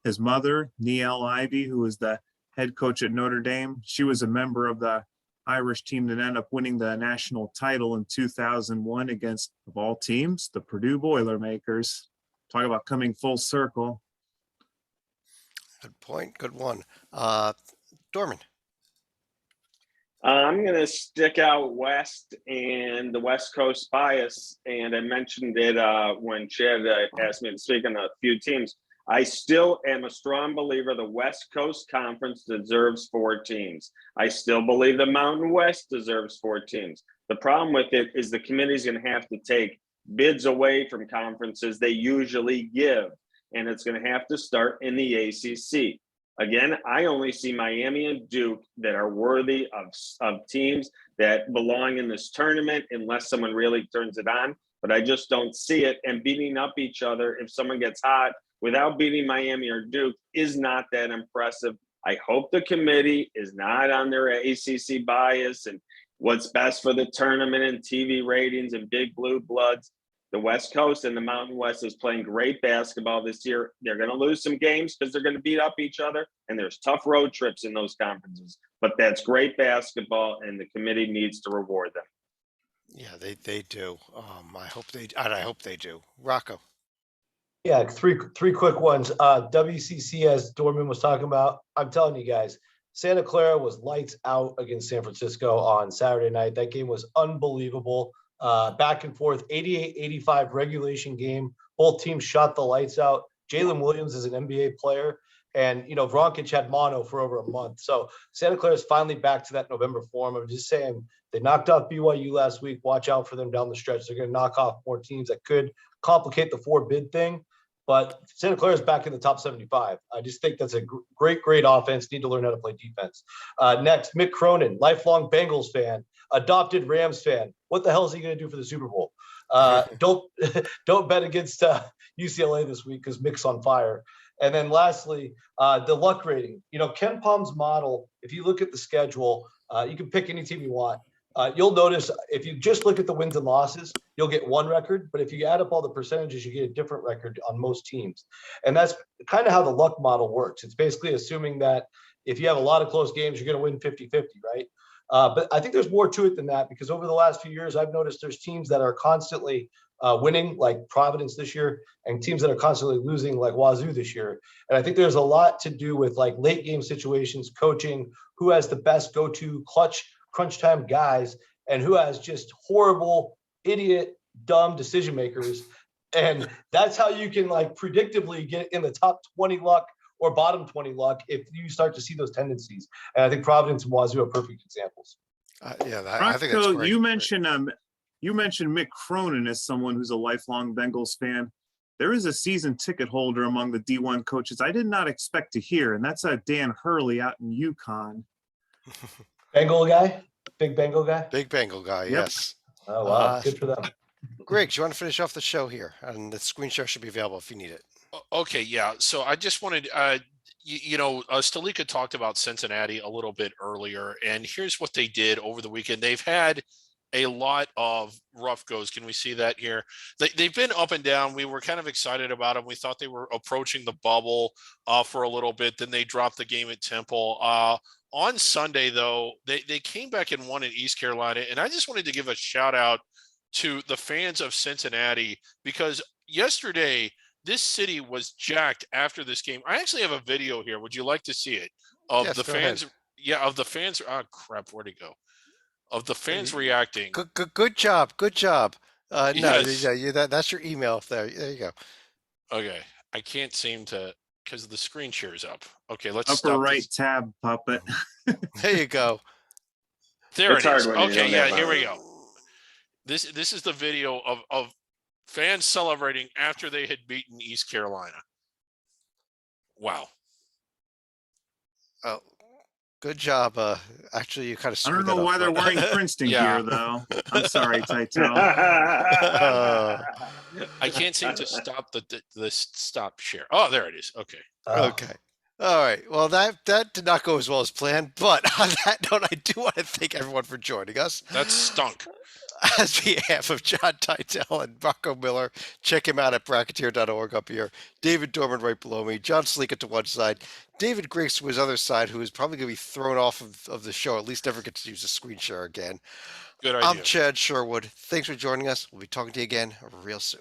[SPEAKER 4] His mother, Niele Ivy, who is the head coach at Notre Dame, she was a member of the Irish team that ended up winning the national title in 2001 against, of all teams, the Purdue Boilermakers. Talk about coming full circle.
[SPEAKER 1] Good point. Good one. Dorman.
[SPEAKER 6] I'm going to stick out west and the West Coast bias. And I mentioned it when Chad asked me to speak on a few teams. I still am a strong believer the West Coast Conference deserves 4 teams. I still believe the Mountain West deserves 4 teams. The problem with it is the committee's going to have to take bids away from conferences they usually give, and it's going to have to start in the ACC. Again, I only see Miami and Duke that are worthy of teams that belong in this tournament unless someone really turns it on, but I just don't see it. And beating up each other if someone gets hot without beating Miami or Duke is not that impressive. I hope the committee is not on their ACC bias and what's best for the tournament and TV ratings and big blue bloods. The West Coast and the Mountain West is playing great basketball this year. They're going to lose some games because they're going to beat up each other, and there's tough road trips in those conferences. But that's great basketball, and the committee needs to reward them.
[SPEAKER 1] Yeah, they do. I hope they do. Rocco.
[SPEAKER 3] Yeah, three quick ones. WCC, as Dorman was talking about, I'm telling you guys, Santa Clara was lights out against San Francisco on Saturday night. That game was unbelievable. Back and forth, 88-85 regulation game. Both teams shot the lights out. Jalen Williams is an NBA player. And, Vronkic had mono for over a month. So Santa Clara is finally back to that November form. I'm just saying they knocked off BYU last week. Watch out for them down the stretch. They're going to knock off more teams that could complicate the 4-bid thing. But Santa Clara is back in the top 75. I just think that's a great offense. Need to learn how to play defense. Next, Mick Cronin, lifelong Bengals fan, adopted Rams fan. What the hell is he going to do for the Super Bowl? Don't bet against UCLA this week because Mick's on fire. And then lastly, the luck rating. Ken Palm's model, if you look at the schedule, you can pick any team you want. You'll notice if you just look at the wins and losses, you'll get one record. But if you add up all the percentages, you get a different record on most teams. And that's kind of how the luck model works. It's basically assuming that if you have a lot of close games, you're going to win 50-50, right? But I think there's more to it than that, because over the last few years, I've noticed there's teams that are constantly winning, like Providence this year, and teams that are constantly losing, like Wazoo this year. And I think there's a lot to do with like late game situations, coaching, who has the best go-to clutch crunch time guys, and who has just horrible, idiot, dumb decision makers. And that's how you can like predictably get in the top 20 luck or bottom 20 luck if you start to see those tendencies. And I think Providence and Wazoo are perfect examples.
[SPEAKER 1] I think that's
[SPEAKER 4] Rocco,
[SPEAKER 1] great.
[SPEAKER 4] you mentioned Mick Cronin as someone who's a lifelong Bengals fan. There is a season ticket holder among the D1 coaches I did not expect to hear, and that's Dan Hurley out in Yukon.
[SPEAKER 3] Bengal guy? Big Bengal guy?
[SPEAKER 1] Big Bengal guy,
[SPEAKER 4] Yep.
[SPEAKER 1] yes.
[SPEAKER 3] Oh, wow. Good for them.
[SPEAKER 1] Greg, do you want to finish off the show here? And the screen share should be available if you need it.
[SPEAKER 2] Okay, yeah. So I just wanted, Stalika talked about Cincinnati a little bit earlier, and here's what they did over the weekend. They've had a lot of rough goes. Can we see that here? They've been up and down. We were kind of excited about them. We thought they were approaching the bubble for a little bit. Then they dropped the game at Temple. On Sunday, though, they came back and won at East Carolina. And I just wanted to give a shout out to the fans of Cincinnati, because yesterday this city was jacked after this game. I actually have a video here. Would you like to see it? Of
[SPEAKER 1] Yes,
[SPEAKER 2] the
[SPEAKER 1] go
[SPEAKER 2] fans.
[SPEAKER 1] ahead.
[SPEAKER 2] Yeah, of the fans. Oh, crap. Where'd it go? Of the fans reacting.
[SPEAKER 1] Good job. No,
[SPEAKER 2] Yes.
[SPEAKER 1] that's your email there. There you go.
[SPEAKER 2] Okay. I can't seem to, because the screen share's up. Okay, let's
[SPEAKER 4] Upper
[SPEAKER 2] stop
[SPEAKER 4] right
[SPEAKER 2] this.
[SPEAKER 4] tab puppet.
[SPEAKER 1] There you go.
[SPEAKER 2] There
[SPEAKER 6] It's
[SPEAKER 2] it
[SPEAKER 6] hard
[SPEAKER 2] is.
[SPEAKER 6] when you
[SPEAKER 2] Okay,
[SPEAKER 6] don't
[SPEAKER 2] yeah,
[SPEAKER 6] have
[SPEAKER 2] here
[SPEAKER 6] a-
[SPEAKER 2] we go. This is the video of fans celebrating after they had beaten East Carolina. Wow.
[SPEAKER 1] Oh, good job. Actually, you kind of
[SPEAKER 4] I don't
[SPEAKER 1] screwed
[SPEAKER 4] know
[SPEAKER 1] that
[SPEAKER 4] why
[SPEAKER 1] up,
[SPEAKER 4] they're
[SPEAKER 1] but-
[SPEAKER 4] wearing Princeton
[SPEAKER 2] Yeah.
[SPEAKER 4] gear, though. I'm sorry, Titel.
[SPEAKER 2] I can't seem to stop the stop share. Oh, there it is. Okay.
[SPEAKER 1] Okay. All right. Well, that did not go as well as planned. But on that note, I do want to thank everyone for joining us.
[SPEAKER 2] That stunk.
[SPEAKER 1] As behalf of John Titel and Rocco Miller, check him out at bracketeer.org up here. David Dorman right below me. John Sleeka to one side. David Griggs to his other side, who is probably going to be thrown off of the show, at least never get to use a screen share again.
[SPEAKER 2] Good idea.
[SPEAKER 1] I'm Chad Sherwood. Thanks for joining us. We'll be talking to you again real soon.